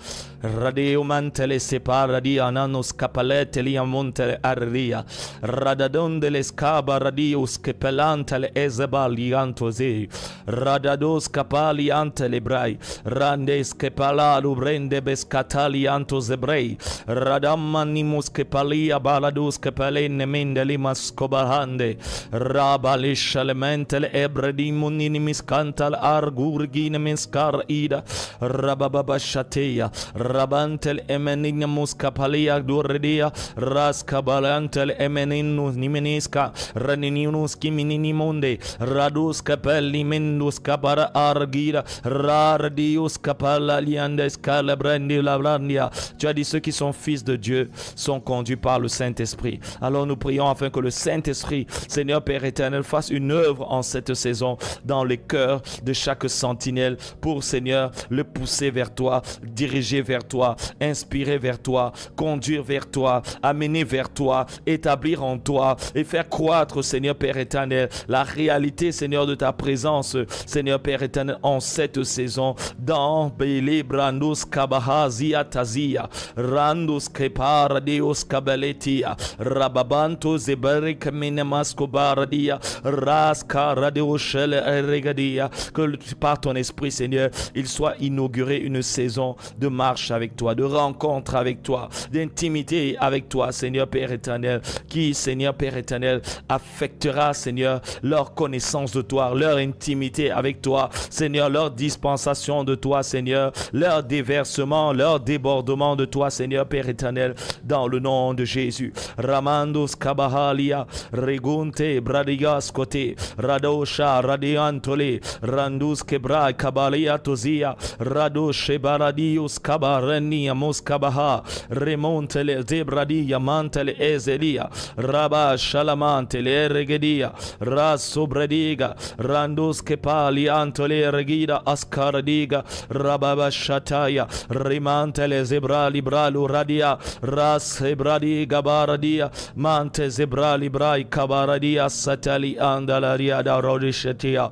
radeo mantele separadia nanos capalete lia montele arria radadondele scaba radios que pelantele ezebaliantoze radados capali antele brai randes que palalu brende bescatali antozebrei radamanimus que palia balados que pelene Mendelimas Kobahande Rabalish Elemental Ebredimunimis Cantal Argurgin Miskar Ida Rababashatea Rabantel Emeninamus Capalia Durdia Raskabalantel Emeninus Nimeniska Raninus Kimininimunde Radus Capelli Mendus Capara Argira Rardius Capala Liandes Calabrendi Labrandia. Tu as dit ceux qui sont fils de Dieu sont conduits par le Saint-Esprit. Alors nous prions afin que le Saint-Esprit, Seigneur Père éternel, fasse une œuvre en cette saison dans les cœurs de chaque sentinelle pour, Seigneur, le pousser vers toi, diriger vers toi, inspirer vers toi, conduire vers toi, amener vers toi, établir en toi et faire croître, Seigneur Père éternel, la réalité, Seigneur, de ta présence, Seigneur Père éternel, en cette saison, dans Belibranus Kabahazia Tazia, Randus Kepara Deus Kabeletia, Rababan Ranto Zebarik Minamasko Baradia, Raska Radio Shell Regadia, que par ton esprit, Seigneur, il soit inauguré une saison de marche avec toi, de rencontre avec toi, d'intimité avec toi, Seigneur Père éternel, qui, Seigneur Père éternel, affectera, Seigneur, leur connaissance de toi, leur intimité avec toi, Seigneur, leur dispensation de toi, Seigneur, leur déversement, leur débordement de toi, Seigneur Père éternel, dans le nom de Jésus. Ramandos Kabahalia, Regunte, Bradigas Kote, Radosha, Radiantole, Randus Kebra, Kabalia Tozia, Radoshe Baradius Kabarenia Moskabaha, Remontele Zebradia Mantele Ezelia, Rabba Shalamantele Regedia, Ras Sobrediga, Randus Kepali Antole Regida Ascardiga, Rababa Shataya, Rimantele Zebra Libralu Radia, Ras Hebradi Gabaradia, Mante Zebra Librai Kabaradia, Satali Andalaria da Rodishatia.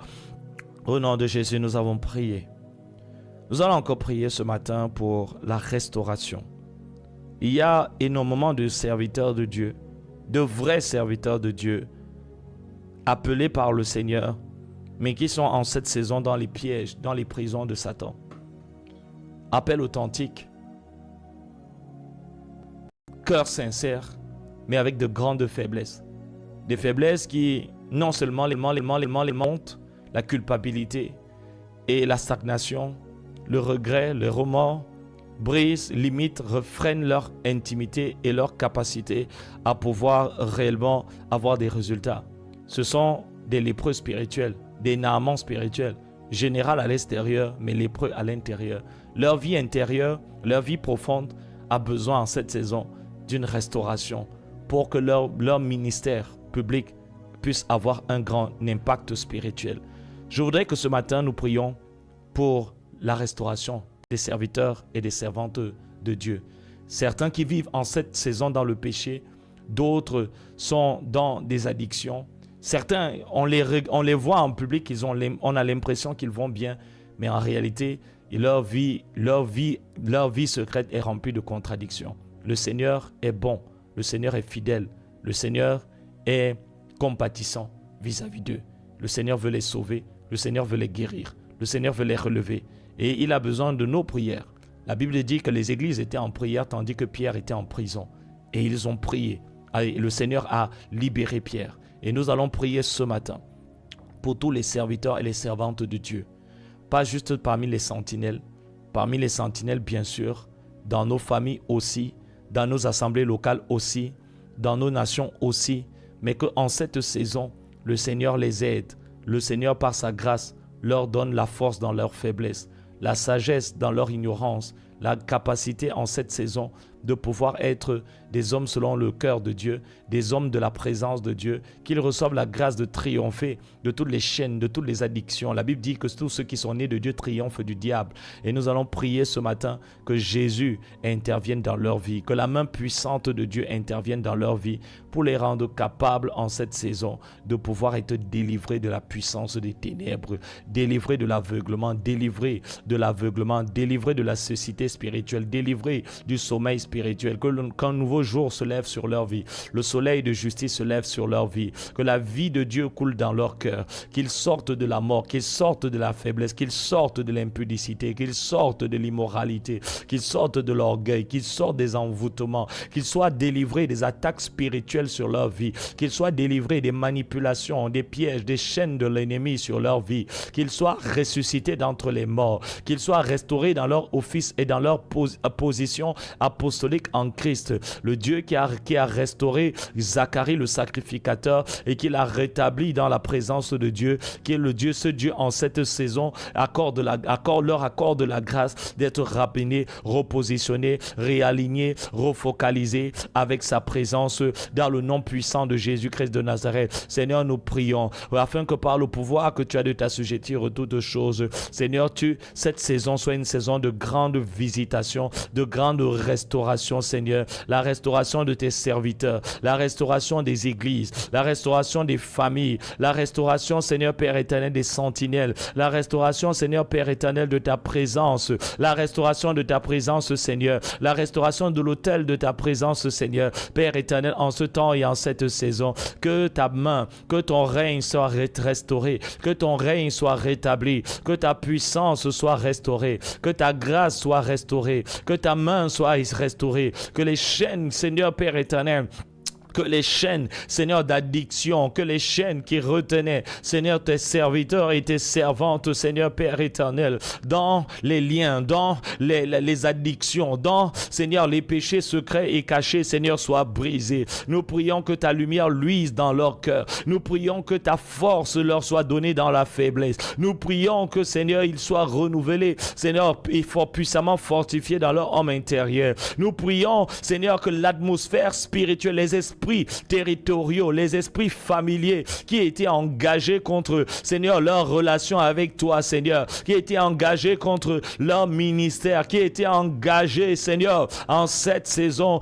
Au nom de Jésus, nous avons prié. Nous allons encore prier ce matin pour la restauration. Il y a énormément de serviteurs de Dieu, de vrais serviteurs de Dieu, appelés par le Seigneur, mais qui sont en cette saison dans les pièges, dans les prisons de Satan. Appel authentique, cœur sincère, mais avec de grandes faiblesses. Des faiblesses qui, non seulement les montent, la culpabilité et la stagnation, le regret, le remords, brisent, limitent, refreinent leur intimité et leur capacité à pouvoir réellement avoir des résultats. Ce sont des lépreux spirituels, des Naamans spirituels, général à l'extérieur, mais lépreux à l'intérieur. Leur vie intérieure, leur vie profonde a besoin en cette saison d'une restauration pour que leur ministère public puisse avoir un grand impact spirituel. Je voudrais que ce matin, nous prions pour la restauration des serviteurs et des servantes de Dieu. Certains qui vivent en cette saison dans le péché, d'autres sont dans des addictions. Certains, on les voit en public, on a l'impression qu'ils vont bien, mais en réalité, leur vie secrète est remplie de contradictions. Le Seigneur est bon, le Seigneur est fidèle, le Seigneur est compatissant vis-à-vis d'eux. Le Seigneur veut les sauver, le Seigneur veut les guérir, le Seigneur veut les relever. Et il a besoin de nos prières. La Bible dit que les églises étaient en prière tandis que Pierre était en prison. Et ils ont prié. Et le Seigneur a libéré Pierre. Et nous allons prier ce matin pour tous les serviteurs et les servantes de Dieu. Pas juste parmi les sentinelles bien sûr, dans nos familles aussi, dans nos assemblées locales aussi, dans nos nations aussi, mais qu'en cette saison, le Seigneur les aide. Le Seigneur, par sa grâce, leur donne la force dans leur faiblesse, la sagesse dans leur ignorance, la capacité en cette saison de pouvoir être des hommes selon le cœur de Dieu, des hommes de la présence de Dieu, qu'ils reçoivent la grâce de triompher de toutes les chaînes, de toutes les addictions. La Bible dit que tous ceux qui sont nés de Dieu triomphent du diable. Et nous allons prier ce matin que Jésus intervienne dans leur vie, que la main puissante de Dieu intervienne dans leur vie pour les rendre capables en cette saison de pouvoir être délivrés de la puissance des ténèbres, délivrés de l'aveuglement, délivrés de la cécité spirituelle, délivrés du sommeil spirituel, qu'un nouveau jour se lève sur leur vie, le soleil de justice se lève sur leur vie, que la vie de Dieu coule dans leur cœur, qu'ils sortent de la mort, qu'ils sortent de la faiblesse, qu'ils sortent de l'impudicité, qu'ils sortent de l'immoralité, qu'ils sortent de l'orgueil, qu'ils sortent des envoûtements, qu'ils soient délivrés des attaques spirituelles sur leur vie, qu'ils soient délivrés des manipulations, des pièges, des chaînes de l'ennemi sur leur vie, qu'ils soient ressuscités d'entre les morts, qu'ils soient restaurés dans leur office et dans leur position apostolique en Christ. Le Dieu qui a restauré Zacharie le sacrificateur et qui l'a rétabli dans la présence de Dieu, qui est le Dieu, ce Dieu en cette saison leur accorde la grâce d'être ramené, repositionné, réaligné, refocalisé avec sa présence dans le nom puissant de Jésus-Christ de Nazareth. Seigneur, nous prions afin que par le pouvoir que tu as de t'assujettir toutes choses, Seigneur, cette saison soit une saison de grande visitation, de grande restauration restauration, Seigneur, la restauration de tes serviteurs, la restauration des églises, la restauration des familles, la restauration, Seigneur Père éternel, des sentinelles, la restauration, Seigneur Père éternel, de ta présence, la restauration de ta présence, Seigneur, la restauration de l'autel de ta présence, Seigneur, Père éternel, en ce temps et en cette saison, que ta main, que ton règne soit restauré, que ton règne soit rétabli, que ta puissance soit restaurée, que ta grâce soit restaurée, que ta main soit restaurée, que les chaînes, Seigneur Père éternel, que les chaînes, Seigneur, d'addiction, que les chaînes qui retenaient, Seigneur, tes serviteurs et tes servantes, Seigneur Père éternel, dans les liens, dans les addictions, dans, Seigneur, les péchés secrets et cachés, Seigneur, soient brisés. Nous prions que ta lumière luise dans leur cœur. Nous prions que ta force leur soit donnée dans la faiblesse. Nous prions que, Seigneur, ils soient renouvelés, Seigneur, et fort puissamment fortifiés dans leur homme intérieur. Nous prions, Seigneur, que l'atmosphère spirituelle, les esprits territoriaux, les esprits familiers qui étaient engagés contre, Seigneur, leur relation avec toi, Seigneur, qui étaient engagés contre leur ministère, qui étaient engagés, Seigneur, en cette saison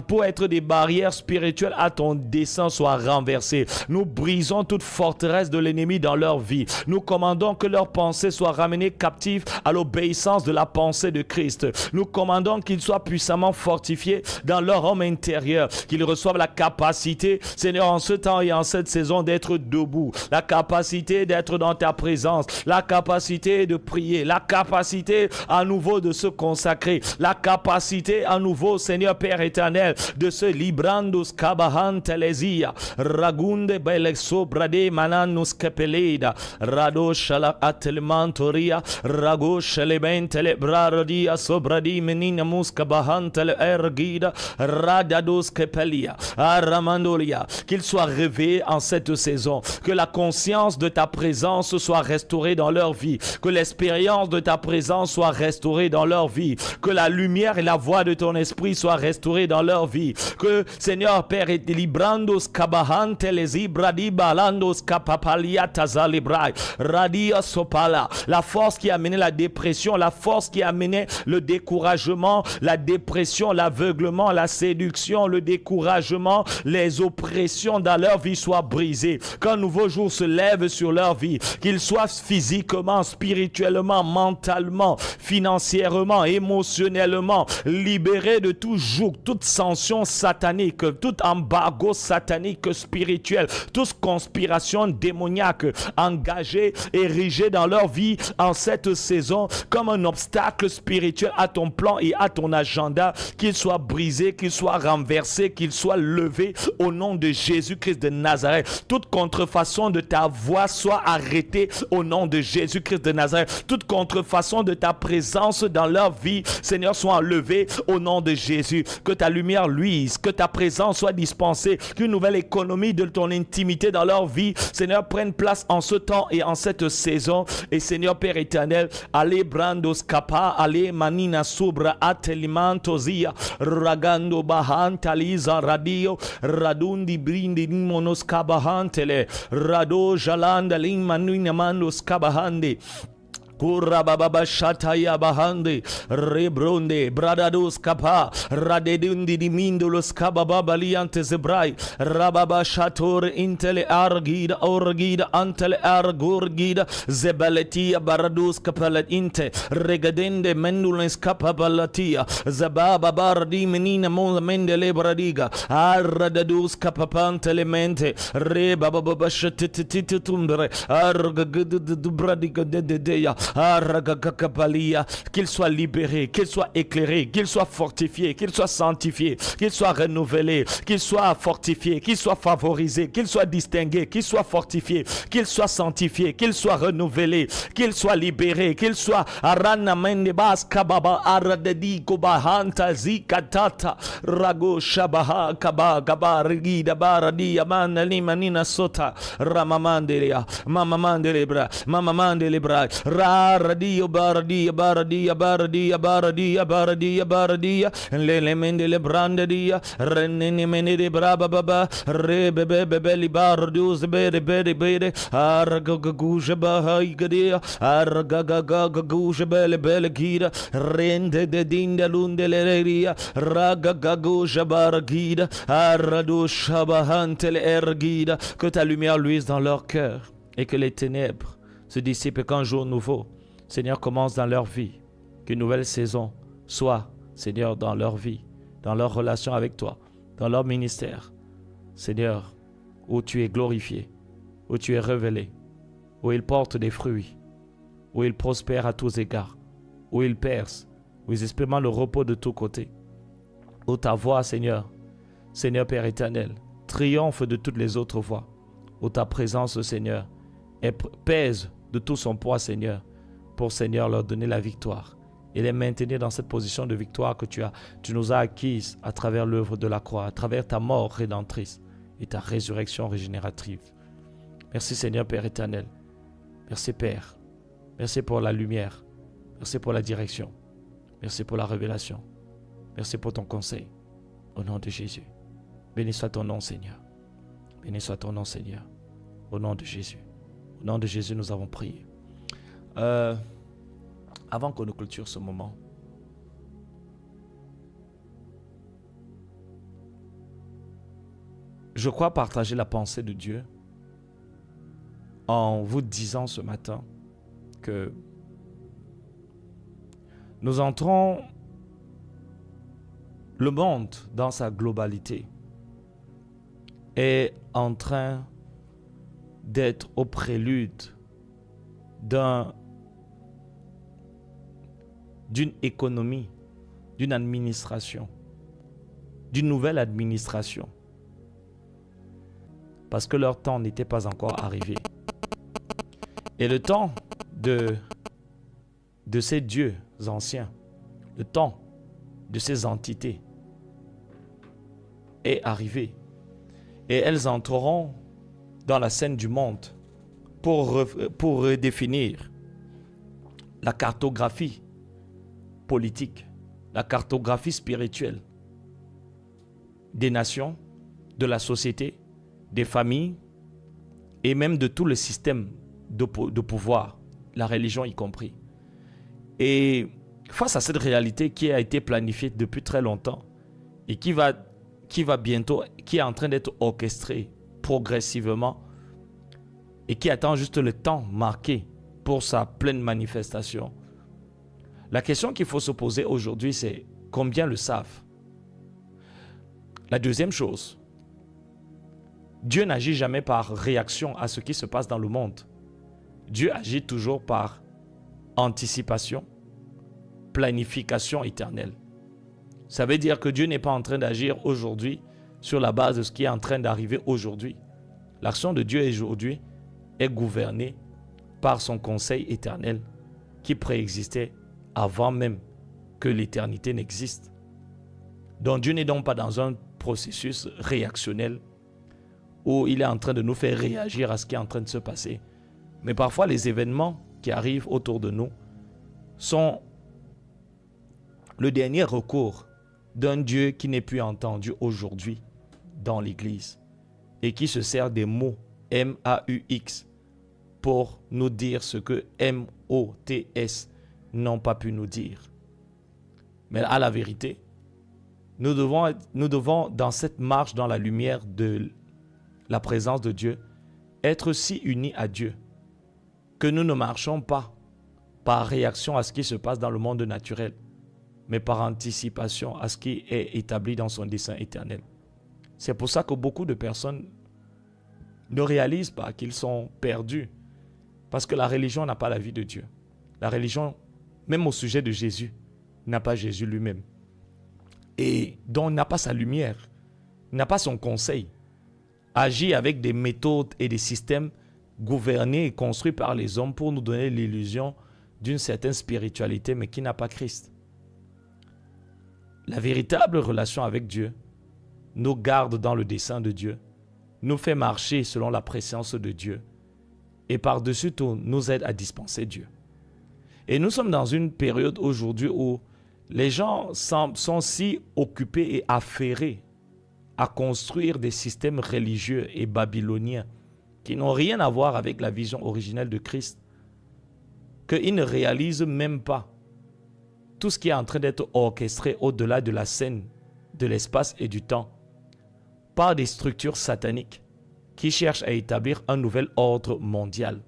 pour être des barrières spirituelles à ton dessein soient renversées. Nous brisons toute forteresse de l'ennemi dans leur vie. Nous commandons que leurs pensées soient ramenées captives à l'obéissance de la pensée de Christ. Nous commandons qu'ils soient puissamment fortifiés dans leur homme intérieur, qu'ils reçoivent la capacité, Seigneur, en ce temps et en cette saison d'être debout, la capacité d'être dans ta présence, la capacité de prier, la capacité à nouveau de se consacrer, la capacité à nouveau, Seigneur Père éternel, de se librandus kabahan telesia, ragunde belexo brade mananus kepeleda, rado shala atelmantoria, rago shalebentele brarodia sobradi menina muskabahan tele ergida, radados kepelia, aramandolia, qu'il soit réveillé en cette saison, que la conscience de ta présence soit restaurée dans leur vie, que l'expérience de ta présence soit restaurée dans leur vie, que la lumière et la voix de ton esprit soient restaurées dans leur vie, que, Seigneur Père, et librandos kabahante les ibradi balandos kapapalia tazalibrai radia sopala, la force qui a mené la dépression, la force qui a mené le découragement, la dépression, l'aveuglement, la séduction, le découragement, les oppressions dans leur vie soient brisées, qu'un nouveau jour se lève sur leur vie, qu'ils soient physiquement, spirituellement, mentalement, financièrement, émotionnellement libérés de tout joug, toute sanction satanique, tout embargo satanique spirituel, toute conspiration démoniaque engagée, érigée dans leur vie en cette saison comme un obstacle spirituel à ton plan et à ton agenda, qu'il soit brisé, qu'il soit renversé, qu'il soit levé au nom de Jésus-Christ de Nazareth. Toute contrefaçon de ta voix soit arrêtée au nom de Jésus-Christ de Nazareth. Toute contrefaçon de ta présence dans leur vie, Seigneur, soit enlevée au nom de Jésus. Que ta lumière luise, que ta présence soit dispensée, qu'une nouvelle économie de ton intimité dans leur vie, Seigneur, prenne place en ce temps et en cette saison. Et Seigneur Père éternel, allez brandos kapa, allez manina subra atelimantozia, ragando bahantaliza radio, radundi brindi monos kabahantele, rado jalanda limanuina mandos kabahande. Kurra baba shataya bahande rebronde bradados kapa radedundi di mindolos kababa baliante zebrai rababa shator intele argida orgida antele argurgida zebaletia barados kapalat inte regadende mendulens kapabalatia zababa bardi menina mon mendele bradiga aradados kapapantele mente rebaba baba shatititumbre argagdu bradiga dedeya. Qu'il soit libéré, qu'il soit éclairé, qu'il soit fortifié, qu'il soit sanctifié, qu'il soit renouvelé, qu'il soit fortifié, qu'il soit favorisé, qu'il soit distingué, qu'il soit fortifié, qu'il soit sanctifié, qu'il soit renouvelé, qu'il soit libéré, qu'il soit aranamendebas kababa aradedi kobahanta zikatata rago shabaha kaba gaba rigida baradi amana limanina sota ramamandelia mamamandelebra Aradia baradia baradia baradia baradia baradia baradia lele mende le brandadia renene mene de braba baba rebebe bebe li bardus bere bere bere aragaguja bahai gadia aragagaguja bele bele gira rende de dinda lunde leria ragagaguja baragida aradu shabahantele ergida. Que ta lumière luise dans leur cœur et que les ténèbres se dissipent, qu'un jour nouveau, Seigneur, commence dans leur vie. Qu'une nouvelle saison soit, Seigneur, dans leur vie, dans leur relation avec toi, dans leur ministère. Seigneur, où tu es glorifié, où tu es révélé, où ils portent des fruits, où ils prospèrent à tous égards, où ils percent, où ils expérimentent le repos de tous côtés. Où ta voix, Seigneur, Seigneur Père éternel, triomphe de toutes les autres voix. Où ta présence, Seigneur, pèse de tout son poids, Seigneur, pour, Seigneur, leur donner la victoire et les maintenir dans cette position de victoire que tu nous as acquise à travers l'œuvre de la croix, à travers ta mort rédemptrice et ta résurrection régénérative. Merci, Seigneur Père éternel. Merci, Père. Merci pour la lumière. Merci pour la direction. Merci pour la révélation. Merci pour ton conseil. Au nom de Jésus. Béni soit ton nom, Seigneur. Béni soit ton nom, Seigneur. Au nom de Jésus. Au nom de Jésus, nous avons prié. Avant qu'on ne clôture ce moment, je crois partager la pensée de Dieu en vous disant ce matin que nous entrons le monde dans sa globalité est en train d'être au prélude d'une économie, d'une administration, d'une nouvelle administration. Parce que leur temps n'était pas encore arrivé. Et le temps de ces dieux anciens, le temps de ces entités est arrivé. Et elles entreront dans la scène du monde pour redéfinir la cartographie politique, la cartographie spirituelle des nations, de la société, des familles et même de tout le système de pouvoir, la religion y compris. Et face à cette réalité qui a été planifiée depuis très longtemps et qui est en train d'être orchestrée progressivement et qui attend juste le temps marqué pour sa pleine manifestation. La question qu'il faut se poser aujourd'hui, c'est combien le savent? La deuxième chose, Dieu n'agit jamais par réaction à ce qui se passe dans le monde. Dieu agit toujours par anticipation, planification éternelle. Ça veut dire que Dieu n'est pas en train d'agir aujourd'hui sur la base de ce qui est en train d'arriver aujourd'hui. L'action de Dieu aujourd'hui est gouvernée par son conseil éternel qui préexistait avant même que l'éternité n'existe. Donc Dieu n'est donc pas dans un processus réactionnel où il est en train de nous faire réagir à ce qui est en train de se passer. Mais parfois les événements qui arrivent autour de nous sont le dernier recours d'un Dieu qui n'est plus entendu aujourd'hui dans l'Église et qui se sert des mots M-A-U-X pour nous dire ce que M-O-T-S n'ont pas pu nous dire. Mais à la vérité, nous devons dans cette marche dans la lumière de la présence de Dieu, être si unis à Dieu que nous ne marchons pas par réaction à ce qui se passe dans le monde naturel, mais par anticipation à ce qui est établi dans son dessein éternel. C'est pour ça que beaucoup de personnes ne réalisent pas qu'ils sont perdus, parce que la religion n'a pas la vie de Dieu. La religion, même au sujet de Jésus, n'a pas Jésus lui-même. Et donc n'a pas sa lumière, n'a pas son conseil. Agit avec des méthodes et des systèmes gouvernés et construits par les hommes pour nous donner l'illusion d'une certaine spiritualité, mais qui n'a pas Christ. La véritable relation avec Dieu nous garde dans le dessein de Dieu, nous fait marcher selon la préscience de Dieu et par-dessus tout nous aide à dispenser Dieu. Et nous sommes dans une période aujourd'hui où les gens sont si occupés et affairés à construire des systèmes religieux et babyloniens qui n'ont rien à voir avec la vision originelle de Christ, qu'ils ne réalisent même pas tout ce qui est en train d'être orchestré au-delà de la scène, de l'espace et du temps, par des structures sataniques qui cherchent à établir un nouvel ordre mondial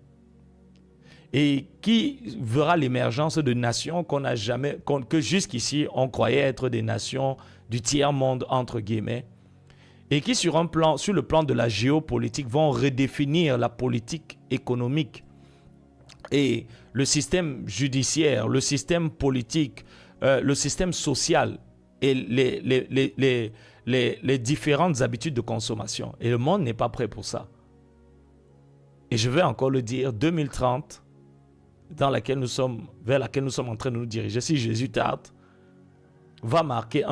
et qui verra l'émergence de nations que jusqu'ici on croyait être des nations du tiers-monde entre guillemets, et qui sur le plan de la géopolitique vont redéfinir la politique économique et le système judiciaire, le système politique, le système social et les différentes habitudes de consommation. Et le monde n'est pas prêt pour ça. Et je vais encore le dire, 2030, vers laquelle nous sommes en train de nous diriger, si Jésus tarde, va marquer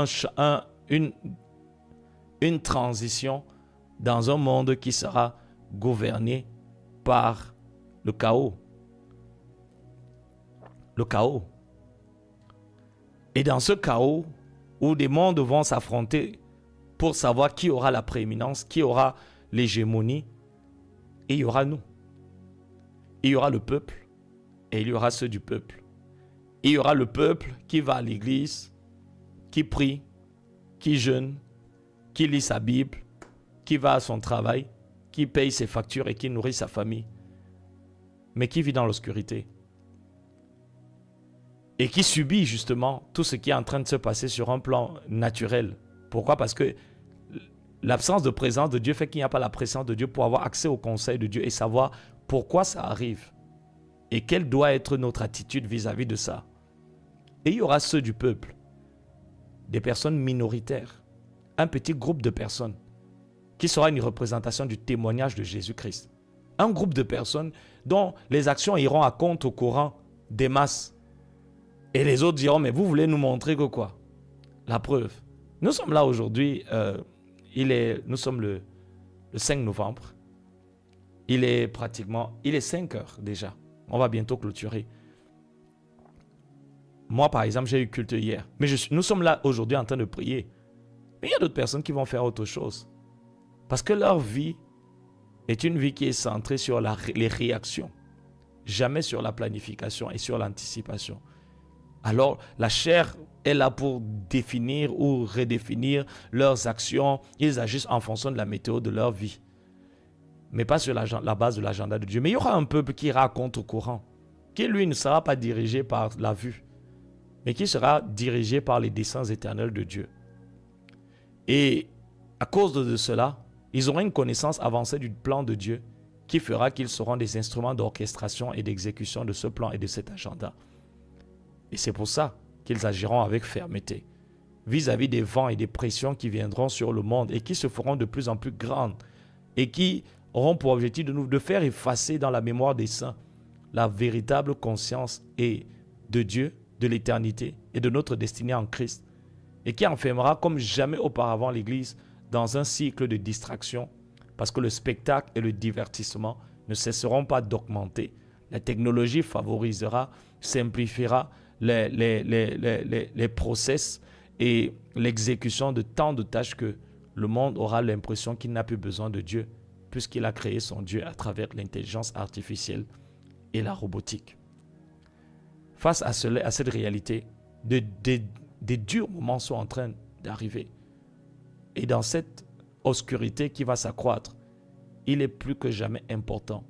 une transition dans un monde qui sera gouverné par le chaos. Le chaos. Et dans ce chaos, où des mondes vont s'affronter pour savoir qui aura la prééminence, qui aura l'hégémonie, et il y aura nous. Il y aura le peuple, et il y aura ceux du peuple. Il y aura le peuple qui va à l'église, qui prie, qui jeûne, qui lit sa Bible, qui va à son travail, qui paye ses factures et qui nourrit sa famille, mais qui vit dans l'obscurité. Et qui subit justement tout ce qui est en train de se passer sur un plan naturel. Pourquoi? Parce que l'absence de présence de Dieu fait qu'il n'y a pas la présence de Dieu pour avoir accès au conseil de Dieu et savoir pourquoi ça arrive. Et quelle doit être notre attitude vis-à-vis de ça. Et il y aura ceux du peuple, des personnes minoritaires, un petit groupe de personnes qui sera une représentation du témoignage de Jésus-Christ. Un groupe de personnes dont les actions iront à compte au courant des masses. Et les autres diront, mais vous voulez nous montrer que quoi? La preuve. Nous sommes là aujourd'hui, nous sommes le 5 novembre. Il est 5 heures déjà. On va bientôt clôturer. Moi, par exemple, j'ai eu culte hier. Mais nous sommes là aujourd'hui en train de prier. Mais il y a d'autres personnes qui vont faire autre chose. Parce que leur vie est une vie qui est centrée sur les réactions. Jamais sur la planification et sur l'anticipation. Alors, la chair est là pour définir ou redéfinir leurs actions. Ils agissent en fonction de la météo de leur vie. Mais pas sur la base de l'agenda de Dieu. Mais il y aura un peuple qui ira contre courant. Qui, lui, ne sera pas dirigé par la vue. Mais qui sera dirigé par les desseins éternels de Dieu. Et à cause de cela, ils auront une connaissance avancée du plan de Dieu qui fera qu'ils seront des instruments d'orchestration et d'exécution de ce plan et de cet agenda. Et c'est pour ça qu'ils agiront avec fermeté vis-à-vis des vents et des pressions qui viendront sur le monde et qui se feront de plus en plus grandes et qui auront pour objectif de faire effacer dans la mémoire des saints la véritable conscience de Dieu, de l'éternité et de notre destinée en Christ et qui enfermera comme jamais auparavant l'Église dans un cycle de distraction parce que le spectacle et le divertissement ne cesseront pas d'augmenter. La technologie favorisera, simplifiera les process et l'exécution de tant de tâches que le monde aura l'impression qu'il n'a plus besoin de Dieu puisqu'il a créé son Dieu à travers l'intelligence artificielle et la robotique. Face à cette réalité, des durs moments sont en train d'arriver. Et dans cette obscurité qui va s'accroître, il est plus que jamais important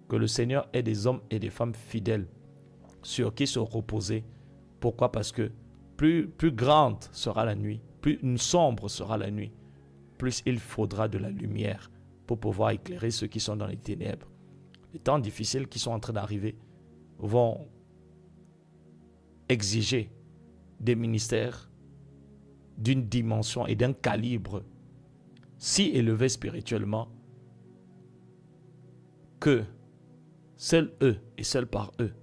que le Seigneur ait des hommes et des femmes fidèles sur qui se reposer. Pourquoi? Parce que plus grande sera la nuit, plus sombre sera la nuit, plus il faudra de la lumière pour pouvoir éclairer ceux qui sont dans les ténèbres. Les temps difficiles qui sont en train d'arriver vont exiger des ministères d'une dimension et d'un calibre si élevé spirituellement que seuls eux et seuls par eux,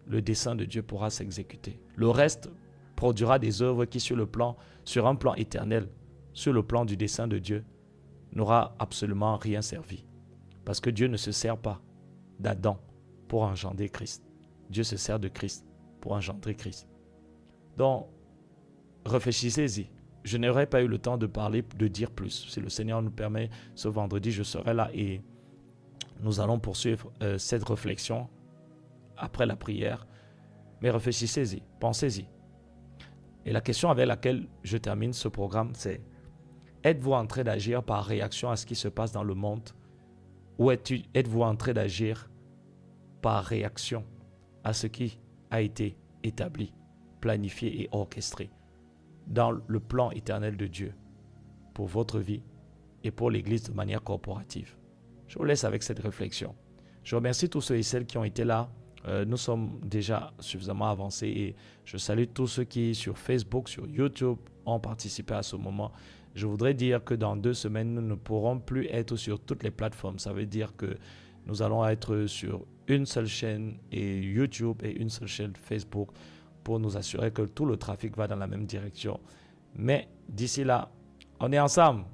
le dessein de Dieu pourra s'exécuter. Le reste produira des œuvres qui sur un plan éternel, sur le plan du dessein de Dieu, n'aura absolument rien servi. Parce que Dieu ne se sert pas d'Adam pour engendrer Christ. Dieu se sert de Christ pour engendrer Christ. Donc, réfléchissez-y. Je n'aurais pas eu le temps de parler, de dire plus. Si le Seigneur nous permet, ce vendredi, je serai là et nous allons poursuivre cette réflexion après la prière. Mais réfléchissez-y, pensez-y. Et la question avec laquelle je termine ce programme, c'est: êtes-vous en train d'agir par réaction à ce qui se passe dans le monde, ou êtes-vous en train d'agir par réaction à ce qui a été établi, planifié et orchestré dans le plan éternel de Dieu pour votre vie et pour l'Église de manière corporative? Je vous laisse avec cette réflexion. Je remercie tous ceux et celles qui ont été là. Nous sommes déjà suffisamment avancés et je salue tous ceux qui sur Facebook, sur YouTube ont participé à ce moment. Je voudrais dire que dans 2 semaines, nous ne pourrons plus être sur toutes les plateformes. Ça veut dire que nous allons être sur une seule chaîne et YouTube et une seule chaîne Facebook pour nous assurer que tout le trafic va dans la même direction. Mais d'ici là, on est ensemble.